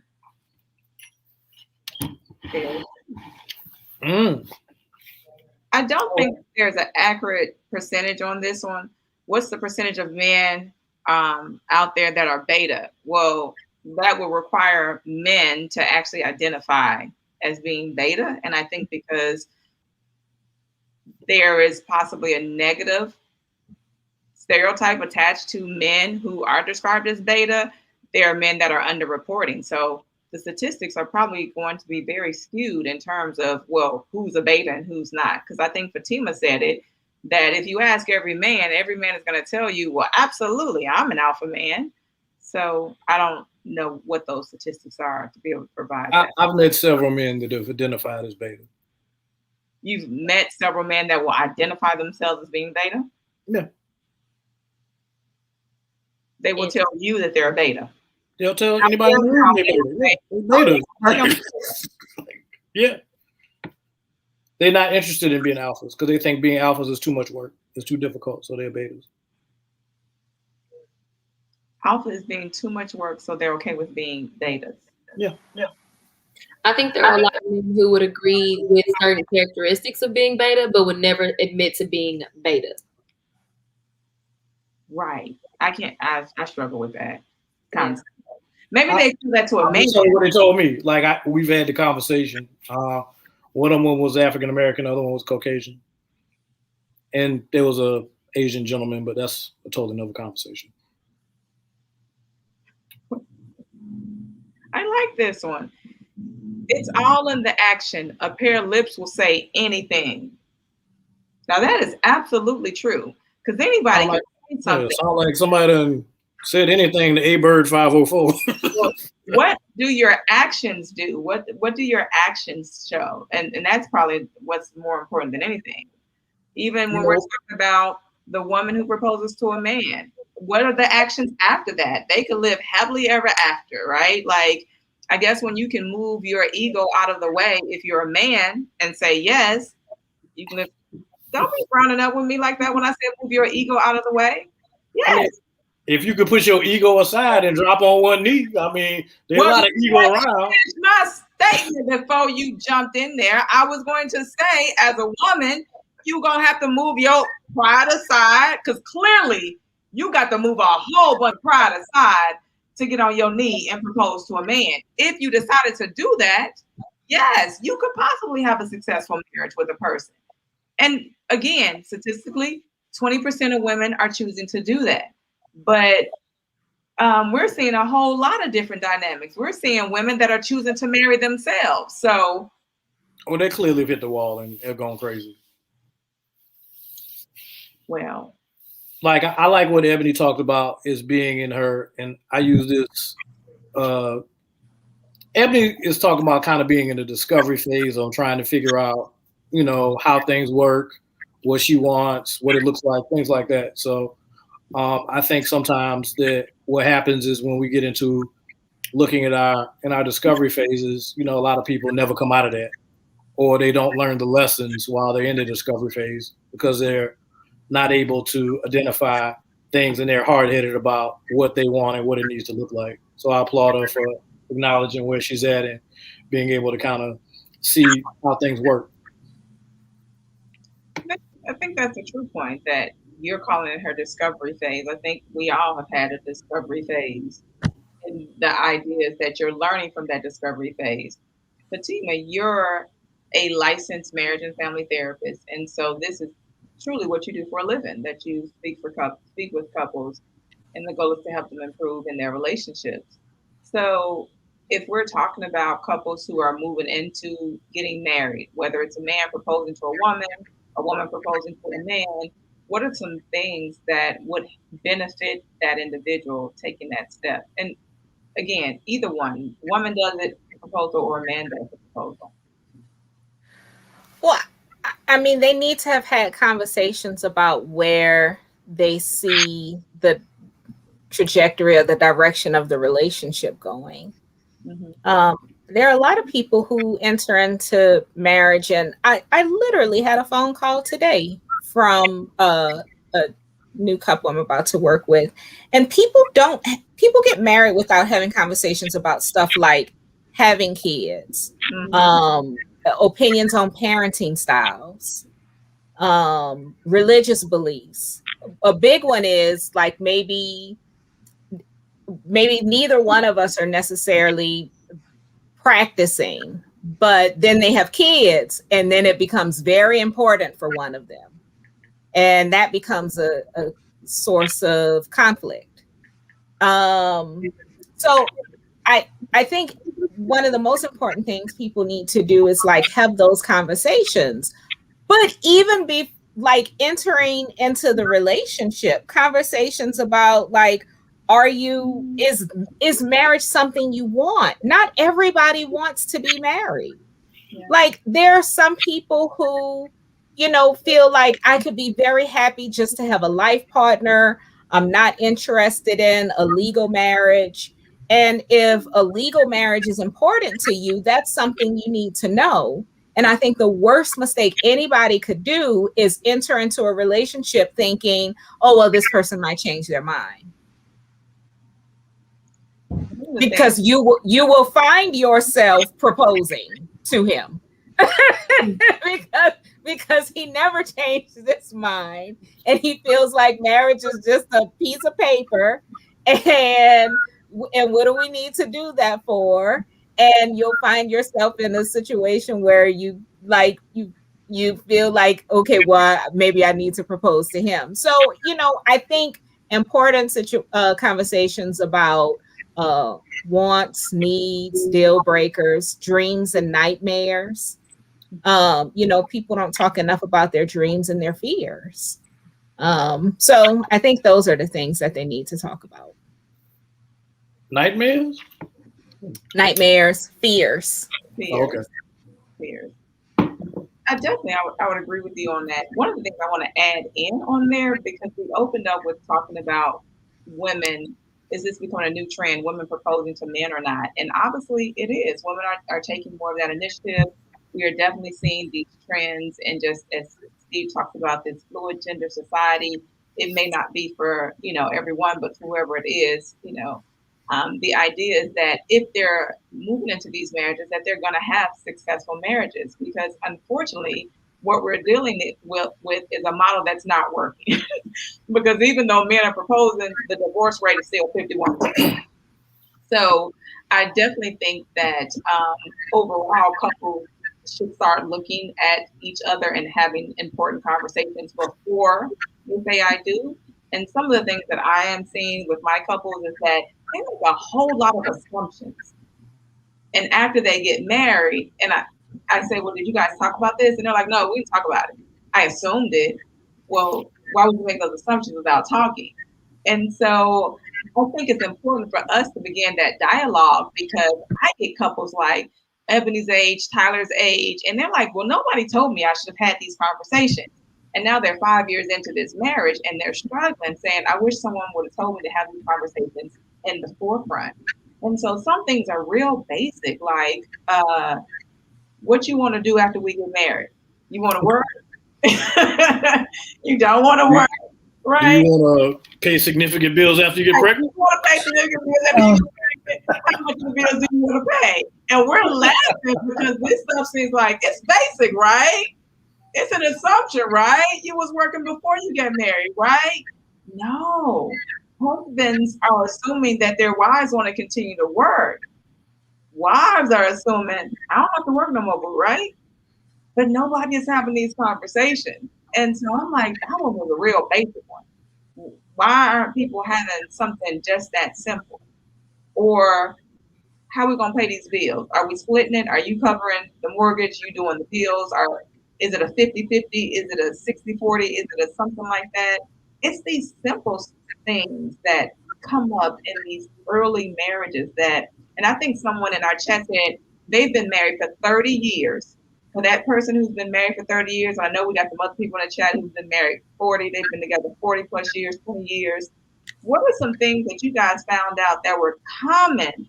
I don't think there's an accurate percentage on this one. What's the percentage of men out there that are beta? Well, that will require men to actually identify as being beta. And I think because there is possibly a negative stereotype attached to men who are described as beta, there are men that are underreporting. So the statistics are probably going to be very skewed in terms of, well, who's a beta and who's not. Because I think Fatima said it, that if you ask every man is going to tell you, well, absolutely, I'm an alpha man. So I don't know what those statistics are to be able to provide that. I've met several men that have identified as beta. You've met several men that will identify themselves as being beta? Yeah. They will tell you that they're a beta. They'll tell anybody in the room they're beta. Yeah. They're not interested in being alphas because they think being alphas is too much work. It's too difficult, so they're betas. Alpha is being too much work, so they're okay with being betas. Yeah. I think there are a lot of men who would agree with certain characteristics of being beta, but would never admit to being beta. Right. I can't. I struggle with that concept. Maybe they do that to a I'll man. tell you what they told me. Like we've had the conversation. One of them was African American, the other one was Caucasian, and there was a Asian gentleman, but that's a totally another conversation. I like this one. It's all in the action. A pair of lips will say anything. Now that is absolutely true because anybody can say something. Sound like somebody done said anything to A Bird 504. Well, what do your actions do? What do your actions show? And that's probably what's more important than anything. Even when we're talking about the woman who proposes to a man, what are the actions after that? They could live happily ever after, right? Like, I guess when you can move your ego out of the way, if you're a man and say yes, you can live. Don't be frowning up with me like that when I say move your ego out of the way. Yes. I mean, if you could put your ego aside and drop on one knee, I mean, there's a lot of ego around. Finish my statement before you jumped in there. I was going to say, as a woman, you're going to have to move your pride aside because clearly you got to move a whole bunch of pride aside to get on your knee and propose to a man. If you decided to do that, yes, you could possibly have a successful marriage with a person. And again, statistically, 20% of women are choosing to do that. But we're seeing a whole lot of different dynamics. We're seeing women that are choosing to marry themselves. So, well, they clearly hit the wall and they're going crazy. Well, like I like what Ebony talked about is being in her, and I use this. Ebony is talking about kind of being in the discovery phase on trying to figure out, how things work, what she wants, what it looks like, things like that. So I think sometimes that what happens is when we get into looking at our discovery phases, a lot of people never come out of that, or they don't learn the lessons while they're in the discovery phase because they're not able to identify things and they're hard-headed about what they want and what it needs to look like. So I applaud her for acknowledging where she's at and being able to kind of see how things work. I think that's a true point that you're calling it her discovery phase. I think we all have had a discovery phase. And the idea is that you're learning from that discovery phase. Fatima, you're a licensed marriage and family therapist. And so this is truly what you do for a living, that you speak with couples, and the goal is to help them improve in their relationships. So if we're talking about couples who are moving into getting married, whether it's a man proposing to a woman proposing to a man, what are some things that would benefit that individual taking that step? And again, either one, woman does it, proposal, or a man does the proposal. Well, I mean, they need to have had conversations about where they see the trajectory or the direction of the relationship going. Mm-hmm. There are a lot of people who enter into marriage, and I literally had a phone call today from a new couple I'm about to work with, and people get married without having conversations about stuff like having kids, mm-hmm. Opinions on parenting styles, religious beliefs. A big one is like maybe neither one of us are necessarily practicing, but then they have kids, and then it becomes very important for one of them, and that becomes a source of conflict. So I think one of the most important things people need to do is like have those conversations, but even be like entering into the relationship, conversations about like, is marriage something you want? Not everybody wants to be married. Yeah. Like there are some people who, feel like I could be very happy just to have a life partner. I'm not interested in a legal marriage. And if a legal marriage is important to you, that's something you need to know. And I think the worst mistake anybody could do is enter into a relationship thinking, oh, well, this person might change their mind. Because you will find yourself proposing to him because he never changed his mind, and he feels like marriage is just a piece of paper, and what do we need to do that for? And you'll find yourself in a situation where you feel like, okay, well, maybe I need to propose to him. So, I think important conversations about wants, needs, deal breakers, dreams, and nightmares. People don't talk enough about their dreams and their fears. So I think those are the things that they need to talk about. Nightmares? Nightmares, fears. Oh, okay. Fears. I would agree with you on that. One of the things I want to add in on there, because we opened up with talking about women. Is this becoming a new trend, women proposing to men or not? And obviously it is. Women are taking more of that initiative. We are definitely seeing these trends. And just as Steve talks about this fluid gender society, it may not be for, everyone, but whoever it is, the idea is that if they're moving into these marriages, that they're going to have successful marriages. Because unfortunately, what we're dealing with is a model that's not working. Because even though men are proposing, the divorce rate is still 51%. So I definitely think that overall couples should start looking at each other and having important conversations before they say I do. And some of the things that I am seeing with my couples is that they make a whole lot of assumptions. And after they get married, and I say, well, did you guys talk about this? And they're like, no, we didn't talk about it. I assumed it. Well, why would you make those assumptions without talking? And so I think it's important for us to begin that dialogue, because I get couples like Ebony's age, Tyler's age, and they're like, well, nobody told me I should have had these conversations. And now they're 5 years into this marriage and they're struggling, saying, I wish someone would have told me to have these conversations in the forefront. And so some things are real basic, like what you want to do after we get married. You want to work? You don't want to work, right? Do you want to pay significant bills after you get pregnant? You want to pay significant bills after you get pregnant? How much bills do you want to pay? And we're laughing because this stuff seems like it's basic, right? It's an assumption, right? You was working before you get married, right? No. Husbands are assuming that their wives want to continue to work. Wives are assuming, I don't have to work no more, right? But nobody is having these conversations. And so I'm like, that one was a real basic one. Why aren't people having something just that simple? Or how are we going to pay these bills? Are we splitting it? Are you covering the mortgage? You doing the bills? Or is it a 50-50? Is it a 60-40? Is it a something like that? It's these simple things that come up in these early marriages and I think someone in our chat said they've been married for 30 years. For that person who's been married for 30 years, I know we got some other people in the chat who've been married 40, they've been together 40 plus years, 20 years. What are some things that you guys found out that were common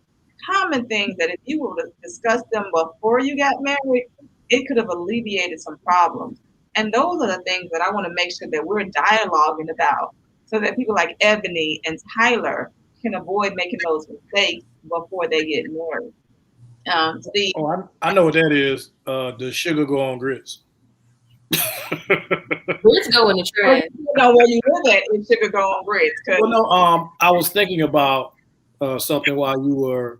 things that if you would have discussed them before you got married, it could have alleviated some problems? And those are the things that I want to make sure that we're dialoguing about, so that people like Ebony and Tyler can avoid making those mistakes before they get married. Steve. I know what that is. Does sugar go on grits? Grits go in the trash. You know where you live at if sugar go on grits. Well, no. I was thinking about something while you were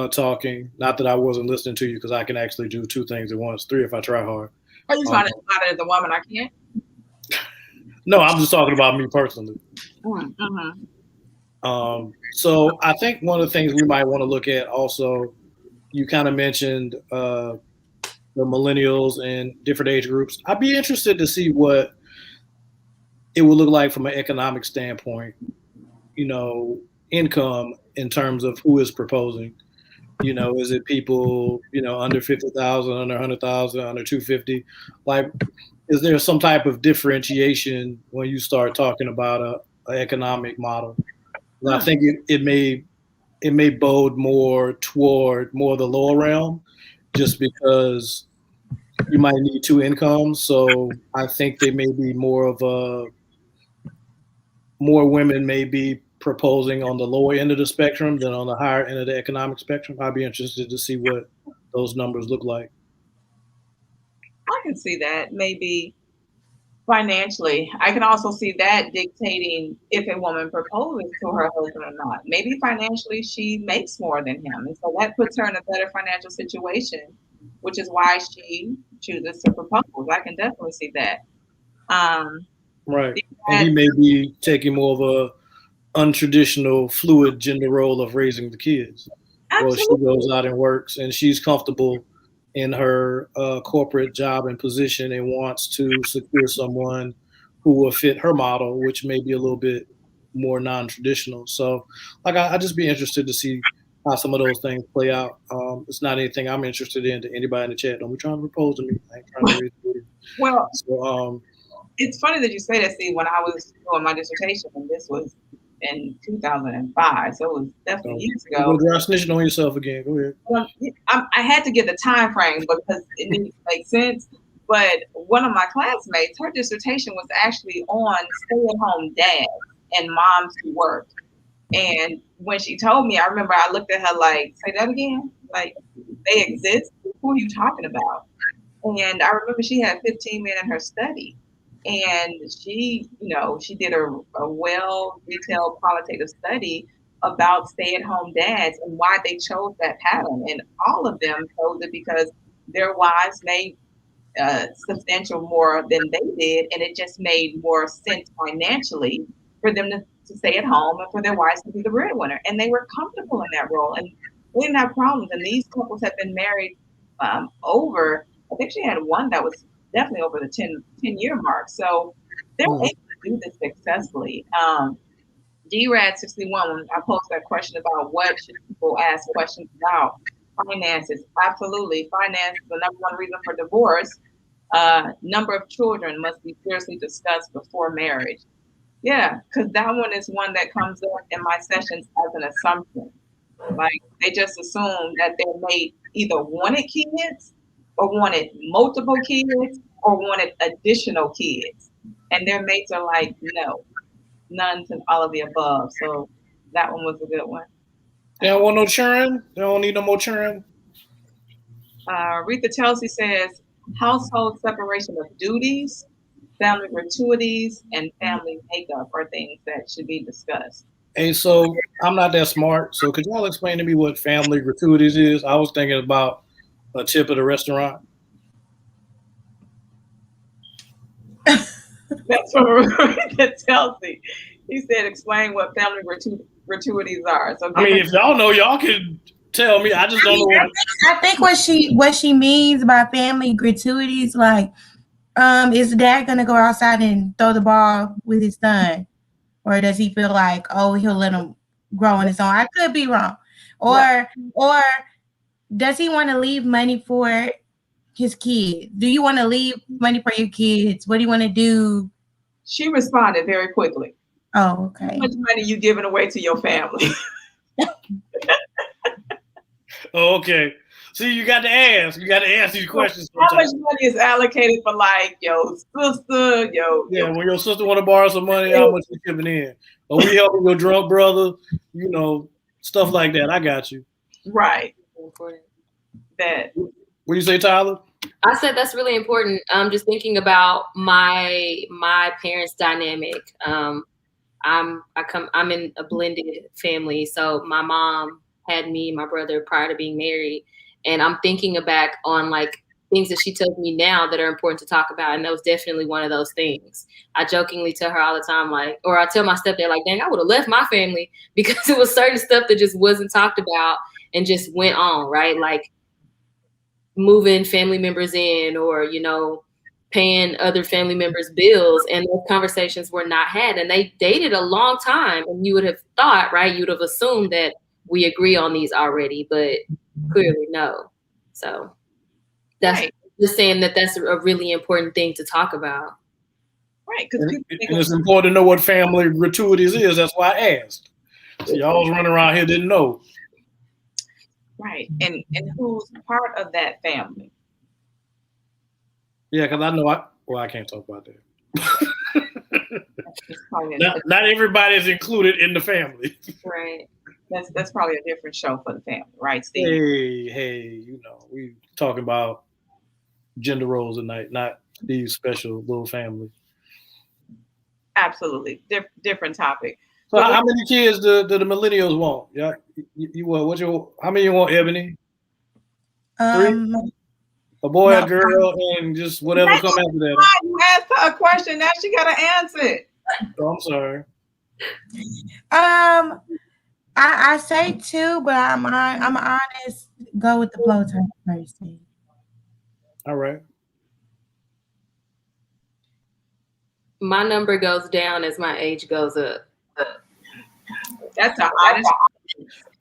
talking. Not that I wasn't listening to you, because I can actually do two things at once, three if I try hard. Are you trying to imply that as a woman I can't? No, I'm just talking about me personally. Mm-hmm. So I think one of the things we might want to look at also, you kind of mentioned the millennials and different age groups. I'd be interested to see what it would look like from an economic standpoint, income in terms of who is proposing. Is it people, under 50,000, under 100,000, under 250? Like, is there some type of differentiation when you start talking about an economic model? And I think it may bode more toward more the lower realm, just because you might need two incomes. So I think they may be more women may be proposing on the lower end of the spectrum than on the higher end of the economic spectrum. I'd be interested to see what those numbers look like. I can see that maybe financially. I can also see that dictating if a woman proposes to her husband or not. Maybe financially she makes more than him. And so that puts her in a better financial situation, which is why she chooses to propose. I can definitely see that. Right. And he may be taking more of a untraditional fluid gender role of raising the kids. Or she goes out and works and she's comfortable in her corporate job and position and wants to secure someone who will fit her model, which may be a little bit more non-traditional. So like I just be interested to see how some of those things play out. It's not anything I'm interested in. To anybody in the chat, don't be trying to propose to me. I ain't trying to raise the Well, so it's funny that you say that. See, when I was doing my dissertation, and this was in 2005, so it was definitely years ago. Go dry snitching on yourself again. Go ahead. Well, I had to get the time frame because it needed to make sense. But one of my classmates, her dissertation was actually on stay-at-home dads and moms who work. And when she told me, I remember I looked at her like, say that again? Like, they exist? Who are you talking about? And I remember she had 15 men in her study. And she, she did a well-detailed qualitative study about stay-at-home dads and why they chose that pattern. And all of them chose it because their wives made substantial more than they did, and it just made more sense financially for them to stay at home and for their wives to be the breadwinner. And they were comfortable in that role, and we didn't have problems. And these couples have been married I think she had one that was definitely over the 10-year mark. So they're able to do this successfully. DRAD61, when I posed that question about what should people ask questions about, finances, absolutely. Finance is the number one reason for divorce. Number of children must be seriously discussed before marriage. Yeah, because that one is one that comes up in my sessions as an assumption. Like they just assume that their mate either wanted kids or wanted multiple kids or wanted additional kids. And their mates are like, no, none to all of the above. So that one was a good one. They don't want no churn? They don't need no more churn? Rita Chelsea says, household separation of duties, family gratuities, and family makeup are things that should be discussed. Hey, so I'm not that smart. So could y'all explain to me what family gratuities is? I was thinking about a tip at a restaurant. That's from Rita Chelsea. He said, explain what family gratuities are. So I mean, if y'all know, y'all can tell me. I just don't know. I think what she means by family gratuities, like, is dad gonna go outside and throw the ball with his son, or does he feel like, oh, he'll let him grow on his own? I could be wrong, or does he want to leave money for his kids? Do you want to leave money for your kids? What do you want to do? She responded very quickly. Oh, okay. How much money you giving away to your family? Oh, okay. See, you got to ask. You got to ask these questions. How much money is allocated for like your sister, when your sister want to borrow some money, how much you giving in? Or we helping your drunk brother, stuff like that. I got you. Right. That. What do you say, Tyler? I said that's really important. I'm just thinking about my parents' dynamic. I'm in a blended family, so my mom had me and my brother prior to being married, and I'm thinking back on like things that she tells me now that are important to talk about, and that was definitely one of those things. I jokingly tell her all the time, like, or I tell my stepdad, like, dang, I would have left my family because it was certain stuff that just wasn't talked about and just went on, right? Like moving family members in, or paying other family members' bills, and those conversations were not had. And they dated a long time, and you would have thought, right, you would have assumed that we agree on these already, but clearly no. So that's right. Just saying that's a really important thing to talk about. Right. And it's important to know what family gratuities is. That's why I asked. So y'all was running around here didn't know. Right. And who's part of that family? Yeah, because I know I can't talk about that. It's probably Not everybody is included in the family. Right. that's probably a different show for the family, right, Steve? Hey, we talking about gender roles tonight, not these special little families. Absolutely. Different topic. So how many kids do the millennials want? Yeah, how many you want, Ebony? 3? A boy, No. a girl, and just whatever come after that. You asked her a question, now she gotta answer it. Oh, I'm sorry. I say 2, but I'm honest. Go with the flow type person. All right. My number goes down as my age goes up. That's the honest.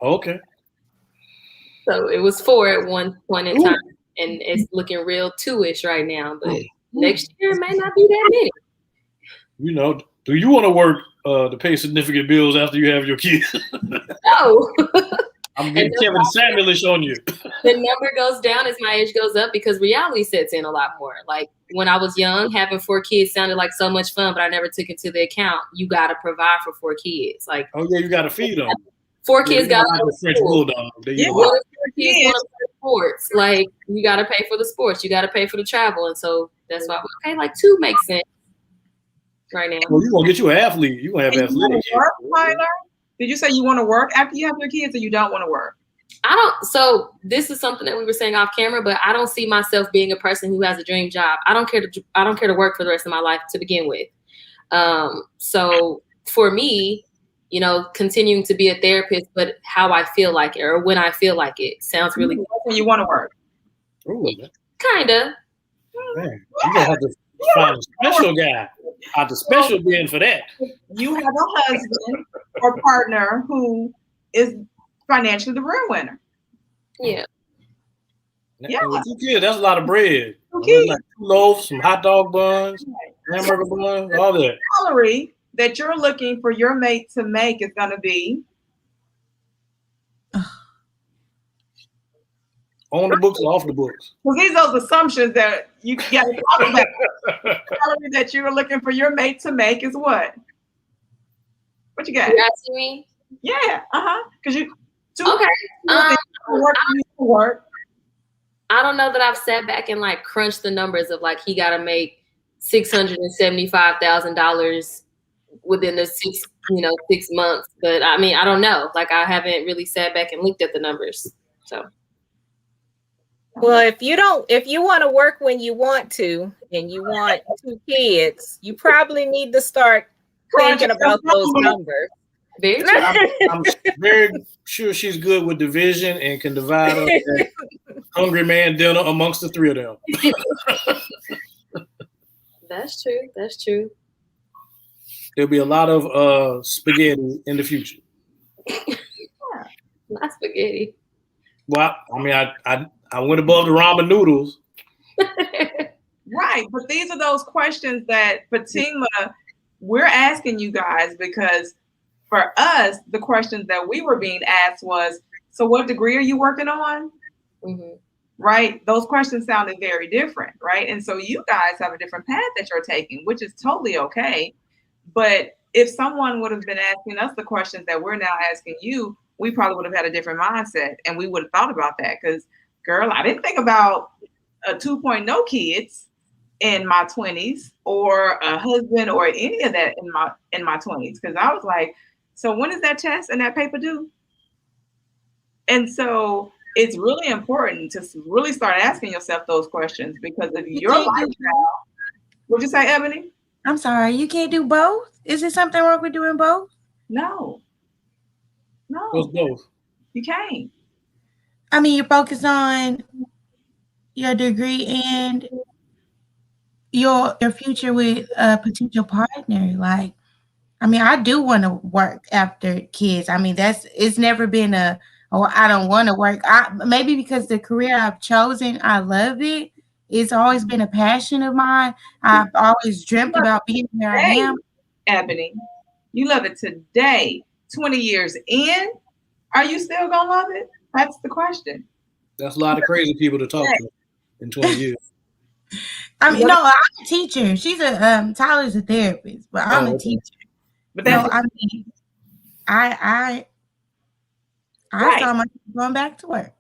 Okay. So it was 4 at one point in time, and it's looking real 2-ish right now. But next year it may not be that many. Do you want to work to pay significant bills after you have your kids? No. I'm getting Kevin Samuelish on you. The number goes down as my age goes up because reality sets in a lot more. Like when I was young, having 4 kids sounded like so much fun, but I never took into the account. You got to provide for 4 kids. Like, oh yeah, you got to feed them. 4 kids got to French bulldog. Yeah, 4 kids want to play sports. Like you got to pay for the sports. You got to pay for the travel, and so that's why like 2 makes sense right now. Well, you gonna get you an athlete. You gonna have athletic kids. Tyler? Did you say you want to work after you have your kids, or you don't want to work? So this is something that we were saying off camera, but I don't see myself being a person who has a dream job. I don't care to work for the rest of my life to begin with. So for me, continuing to be a therapist, but how I feel like it or when I feel like it sounds really good. When you want to work. Ooh, kinda. Man, you gonna have to find a special guy. Out the special bin for that. You have a husband or partner who is financially the breadwinner. Yeah. Yeah. With 2 kids, that's a lot of bread. Okay. Like 2 loaves, some hot dog buns, hamburger buns, all that. The salary that you're looking for your mate to make is going to be on the books or off the books. Because these are those assumptions that you got to talk about. The salary that you're looking for your mate to make is what? What you got? You asking me? Yeah. Because you. Okay. Work. I don't know that I've sat back and like crunched the numbers of like he got to make $675,000 within the 6 months. But I mean, I don't know. Like I haven't really sat back and looked at the numbers. So. Well, if you want to work when you want to, and you want 2 kids, you probably need to start thinking about those numbers. Very true. I'm very sure she's good with division and can divide up that hungry man dinner amongst the 3 of them. That's true. That's true. There'll be a lot of spaghetti in the future. Not spaghetti. Well, I mean, I went above the ramen noodles. Right, but these are those questions that Fatima, we're asking you guys because for us, the questions that we were being asked was, so what degree are you working on? Mm-hmm. Right? Those questions sounded very different, right? And so you guys have a different path that you're taking, which is totally okay. But if someone would have been asking us the questions that we're now asking you, we probably would have had a different mindset and we would have thought about that because, girl, I didn't think about a 2.0 kids in my 20s or a husband or any of that in my 20s because I was like, so when is that test and that paper due? And so it's really important to really start asking yourself those questions because if your lifestyle, what'd you say, Ebony? I'm sorry, you can't do both? Is there something wrong with doing both? No. What's both? You can't. I mean, you focus on your degree and your future with a potential partner. Like, I mean, I do want to work after kids. I mean, it's never been I don't want to work. Maybe because the career I've chosen, I love it. It's always been a passion of mine. I've always dreamt about being where I am. Ebony, you love it today. 20 years in, are you still gonna love it? That's the question. That's a lot of crazy people to talk to in 20 years. I mean, no, I'm a teacher. She's a Tyler's a therapist, but I'm a teacher. But So that's I mean, I right. saw myself going back to work.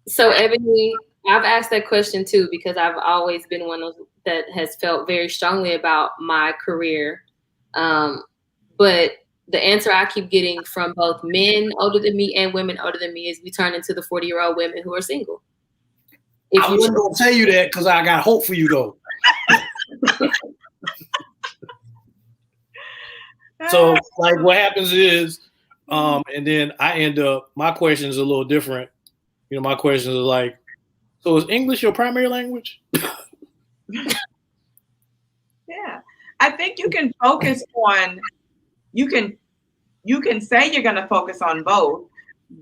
So, Ebony, I've asked that question too because I've always been one of that has felt very strongly about my career. But the answer I keep getting from both men older than me and women older than me is we turn into the 40-year-old women who are single. I was going to tell you that because I got hope for you, though. So, like, what happens is, and then I end up, my question is a little different. You know, my question is like, so is English your primary language? Yeah. I think you can focus on, you can say you're going to focus on both,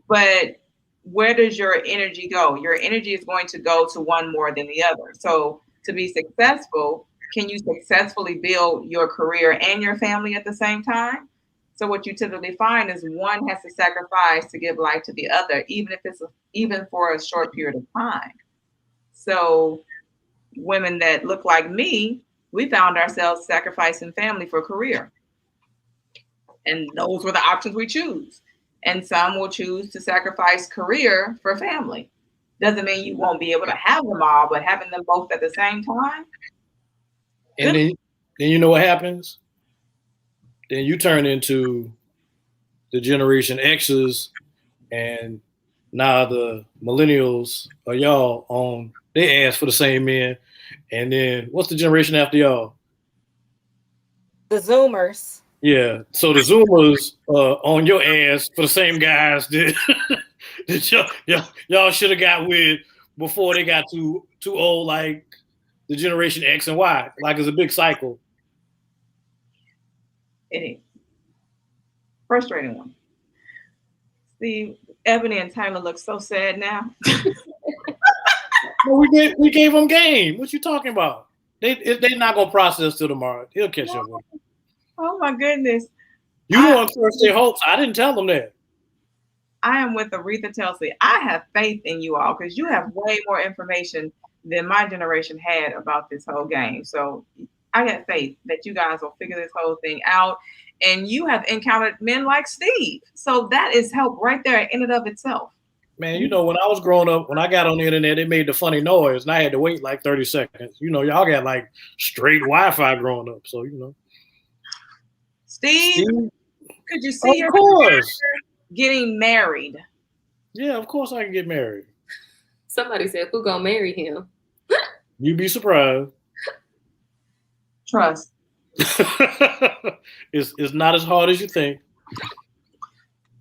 but where does your energy go? Your energy is going to go to one more than the other. So to be successful, can you successfully build your career and your family at the same time? So what you typically find is one has to sacrifice to give life to the other, even if it's even for a short period of time. So women that look like me, we found ourselves sacrificing family for career. And those were the options we choose. And some will choose to sacrifice career for family. Doesn't mean you won't be able to have them all, but having them both at the same time. And then you know what happens? Then you turn into the Generation X's, and now the Millennials are y'all on. They ask for the same men. And then what's the generation after y'all? The Zoomers. Yeah. So the Zoomers on your ass for the same guys that, that y'all should have got with before they got too old, like the Generation X and Y. Like it's a big cycle. It is. Frustrating one. See, Ebony and Tyler look so sad now. Well, we gave them game. What you talking about? They're not gonna process till tomorrow. He'll catch up with them. Oh my goodness. You don't encourage their hopes. I didn't tell them that. I am with Aretha Telsey. I have faith in you all because you have way more information than my generation had about this whole game. So I got faith that you guys will figure this whole thing out. And you have encountered men like Steve. So that is help right there in and of itself. Man, you know, when I was growing up, when I got on the internet, they made the funny noise, and I had to wait like 30 seconds. You know, y'all got like straight Wi-Fi growing up, so you know. Steve, could you see your getting married? Yeah, of course I can get married. Somebody said, "Who gonna marry him?" You'd be surprised. Trust. It's not as hard as you think.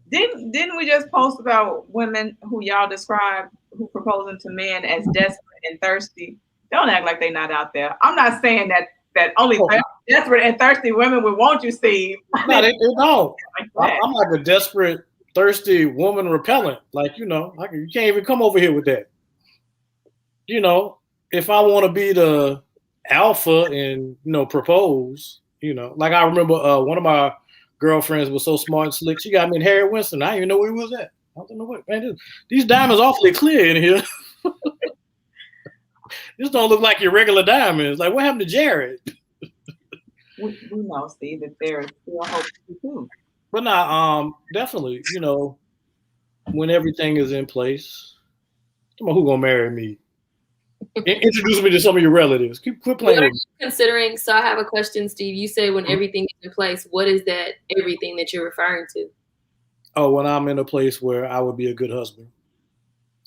Didn't we just post about women who y'all described who proposing to men as desperate and thirsty? Don't act like they're not out there. I'm not saying that only desperate and thirsty women would want you, Steve. No, they don't. I'm like a desperate, thirsty woman repellent. Like, you know, you can't even come over here with that. You know, if I want to be the alpha and, you know, propose, you know, like I remember one of my girlfriends was so smart and slick. She got me in Harry Winston. I didn't even know where he was at. I don't know what, man. These diamonds awfully clear in here. This don't look like your regular diamonds. Like, what happened to Jared? We know, Steve, that there is still hope for you too. But definitely, you know, when everything is in place, come on, who gonna marry me? Introduce me to some of your relatives. Quit playing. What are you considering? So I have a question, Steve. You say when everything is in place. What is that everything that you're referring to? Oh, when I'm in a place where I would be a good husband.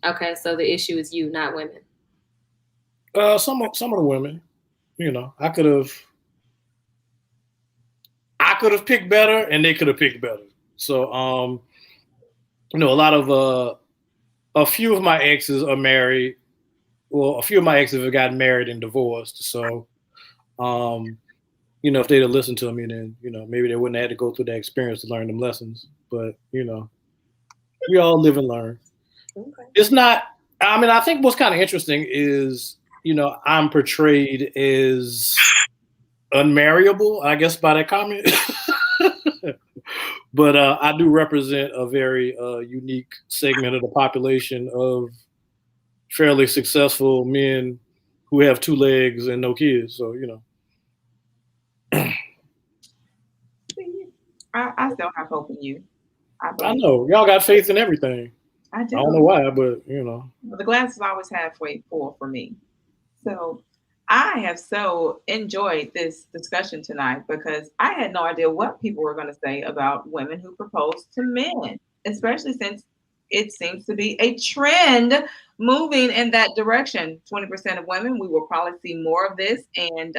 Okay, so the issue is you, not women. Some of the women, you know, I could have picked better, and they could have picked better. So, you know, a few of my exes are married. Well, a few of my exes have gotten married and divorced. So, you know, if they'd have listened to me, then, you know, maybe they wouldn't have had to go through that experience to learn them lessons. But, you know, we all live and learn. Okay. It's not, I mean, I think what's kind of interesting is, you know, I'm portrayed as unmarriable, I guess, by that comment. But I do represent a very unique segment of the population of fairly successful men who have 2 legs and no kids. So I still have hope in you. I I believe. know y'all got faith in everything. I I don't know do. why, but Well, the glass is always halfway full for me. So I have so enjoyed this discussion tonight because I had no idea what people were going to say about women who propose to men, especially since it seems to be a trend moving in that direction. 20% of women, we will probably see more of this, and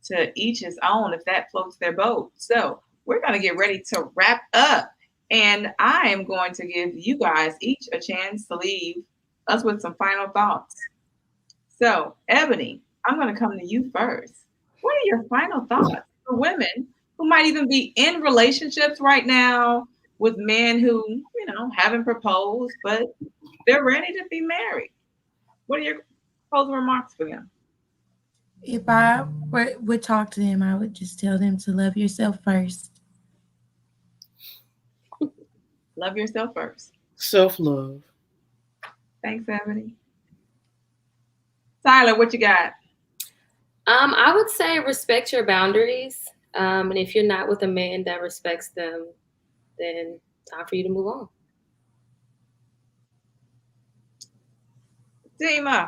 to each his own if that floats their boat. So we're going to get ready to wrap up. And I am going to give you guys each a chance to leave us with some final thoughts. So, Ebony, I'm going to come to you first. What are your final thoughts for women who might even be in relationships right now with men who, haven't proposed, but they're ready to be married? What are your closing remarks for them? If I would talk to them, I would just tell them to love yourself first. Love yourself first. self-love. Thanks, Ebony. Tyler, what you got? I would say respect your boundaries. And if you're not with a man that respects them, then time for you to move on. Dima.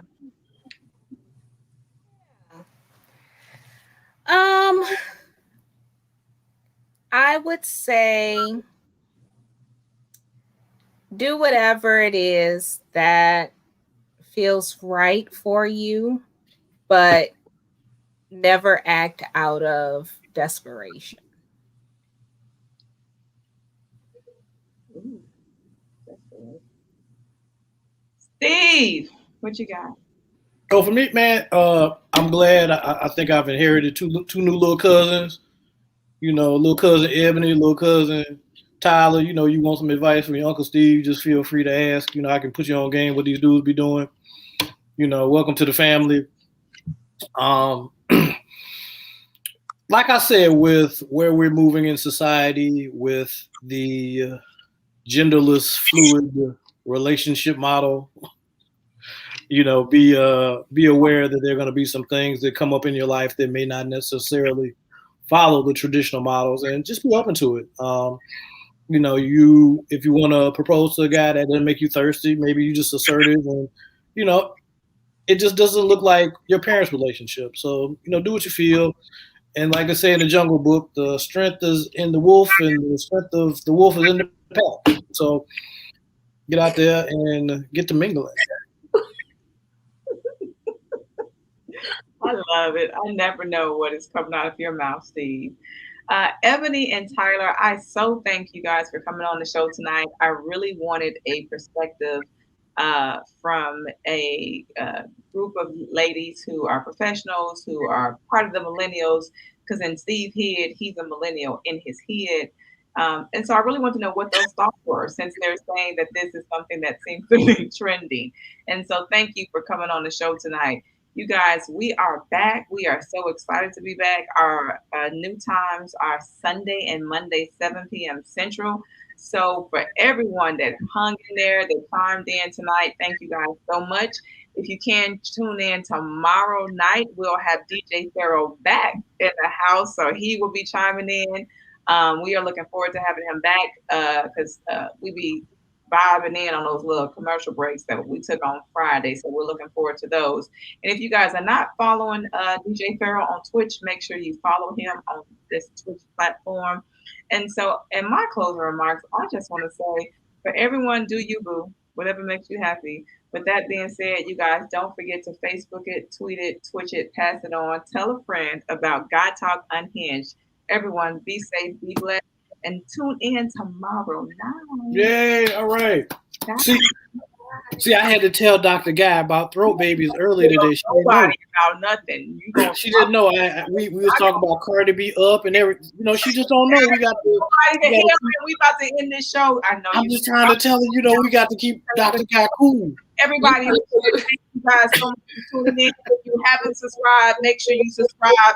I would say do whatever it is that feels right for you, but never act out of desperation. Ooh, that's good. Steve, what you got? So for me, man, I'm glad. I think I've inherited two new little cousins. Little cousin Ebony, little cousin Tyler. You want some advice from your Uncle Steve, just feel free to ask. I can put you on game what these dudes be doing. Welcome to the family. Um, like I said, with where we're moving in society, with the genderless, fluid relationship model, be aware that there are going to be some things that come up in your life that may not necessarily follow the traditional models, and just be open to it. If you want to propose to a guy that doesn't make you thirsty, maybe you just assertive, and it just doesn't look like your parents' relationship. So do what you feel. And like I say in the Jungle Book, the strength is in the wolf, and the strength of the wolf is in the pack. So get out there and get to mingling. I love it. I never know what is coming out of your mouth, Steve. Ebony and Tyler, I so thank you guys for coming on the show tonight. I really wanted a perspective from a group of ladies who are professionals, who are part of the millennials, because in Steve's head, he's a millennial in his head. And so I really want to know what those thoughts were, since they're saying that this is something that seems to be trending. And so thank you for coming on the show tonight. You guys, we are back. We are so excited to be back. Our new times are Sunday and Monday, 7 p.m. Central. So for everyone that hung in there, that climbed in tonight, thank you guys so much. If you can tune in tomorrow night, we'll have DJ Pharaoh back in the house, so he will be chiming in. We are looking forward to having him back because we be vibing in on those little commercial breaks that we took on Friday. So we're looking forward to those. And if you guys are not following DJ Pharaoh on Twitch, make sure you follow him on this Twitch platform. And so in my closing remarks, I just want to say, for everyone, do you, boo, whatever makes you happy. With that being said, you guys don't forget to Facebook it, tweet it, Twitch it, pass it on, tell a friend about God Talk Unhinged. Everyone, be safe, be blessed, and tune in tomorrow night. Yay! All right. See, I had to tell Dr. Guy about throat babies earlier today. She didn't know. About nothing. She didn't know. We was talking about Cardi B up and everything. She just don't know. We about to end this show. I know. I'm just trying to tell her. We got to keep Dr. Guy cool. Everybody, thank you guys so much for tuning in. If you haven't subscribed, make sure you subscribe.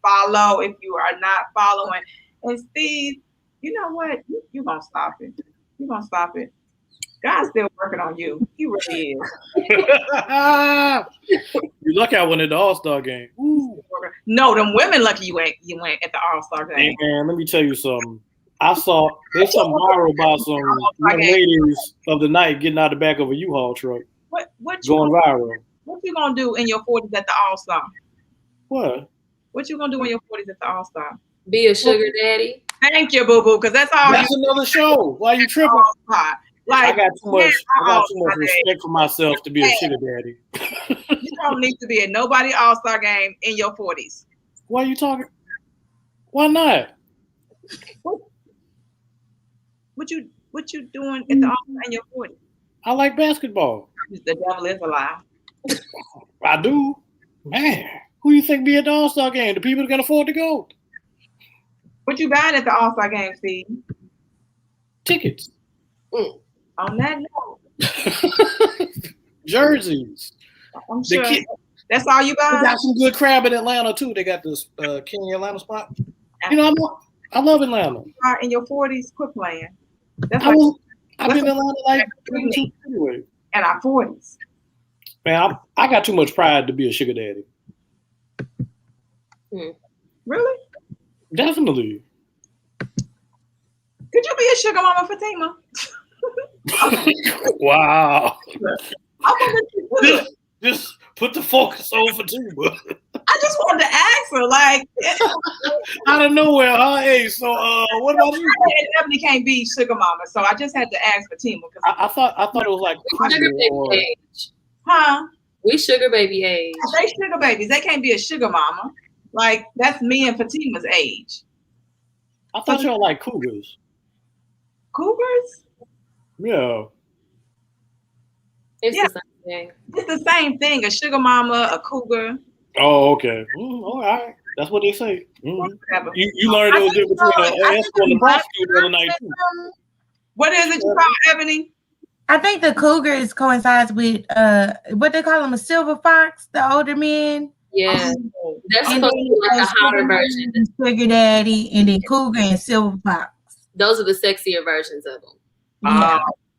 Follow if you are not following. And Steve, you know what? You're gonna stop it. You're gonna stop it. God's still working on you. He really is. You lucky I went at the All-Star game. Ooh. No, them women lucky you went at the All-Star Hey game. man, let me tell you something. There's something viral about some young ladies of the night getting out the back of a U-Haul truck. What Going viral. What you gonna do in your 40s at the All-Star? What? What you gonna do in your 40s at the All-Star? Be a sugar daddy. Thank you, boo boo, because that's all. That's another show. Why you tripping? All-Star. Like I got too much All-Star respect for myself to be a sugar daddy. You don't need to be at nobody All-Star game in your 40s. Why are you talking? Why not? What you doing at the All-Star in your 40s? I like basketball. The devil is a lie. I do. Man, who you think be at the All-Star game? The people that can afford to go. What you buying at the All-Star game, Steve? Tickets. On that note. Jerseys. I'm sure that's all you They buy? got some good crab in Atlanta too. They got this King Atlanta spot. You know, I love Atlanta. You are in your 40s, quit playing. That's I've been in Atlanta like anyway. in our 40s. Man, I got too much pride to be a sugar daddy. Really? Definitely. Could you be a sugar mama, Fatima? Wow. I wonder if you could. Just put the focus on Fatima. I just wanted to ask her, like, Out of nowhere, huh? Hey, so what about you? Ebony can't be sugar mama, so I just had to ask Fatima because I thought it was like Sugar baby age. huh? We sugar baby age. They sugar babies. They can't be a sugar mama. Like that's me and Fatima's age. I thought y'all like cougars. Cougars? Yeah. It's Yeah. the same thing. It's the same thing. A sugar mama, a cougar. Oh, okay. All right. That's what they say. Whatever. You learned it was different between an escort and a prostitute the other night too. What is it you call Ebony? I think the cougars coincides with what they call them, a silver fox, the older men. Yeah. Oh, That's And supposed then to be like a sugar hotter daddy, version. sugar daddy, and then cougar and silver fox. Those are the sexier versions of them. Yeah.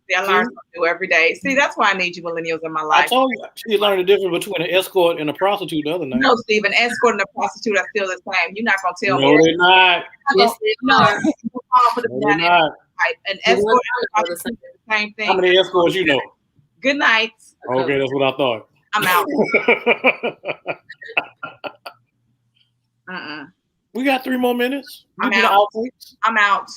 See, I learn something new every day. See, that's why I need you millennials in my I life. told you she learned the difference between an escort and a prostitute the other night. No, Steve, an escort and a prostitute are still the same. You're not gonna tell No, me. they're not. Yes, they No, are. I'll put it No, down they're there. not. An escort and a Are the prostitute is the same How thing. many escorts you know? Good night. Okay, that's what I thought. I'm out. We got 3 more minutes. I'm We do the out. outtakes. I'm out.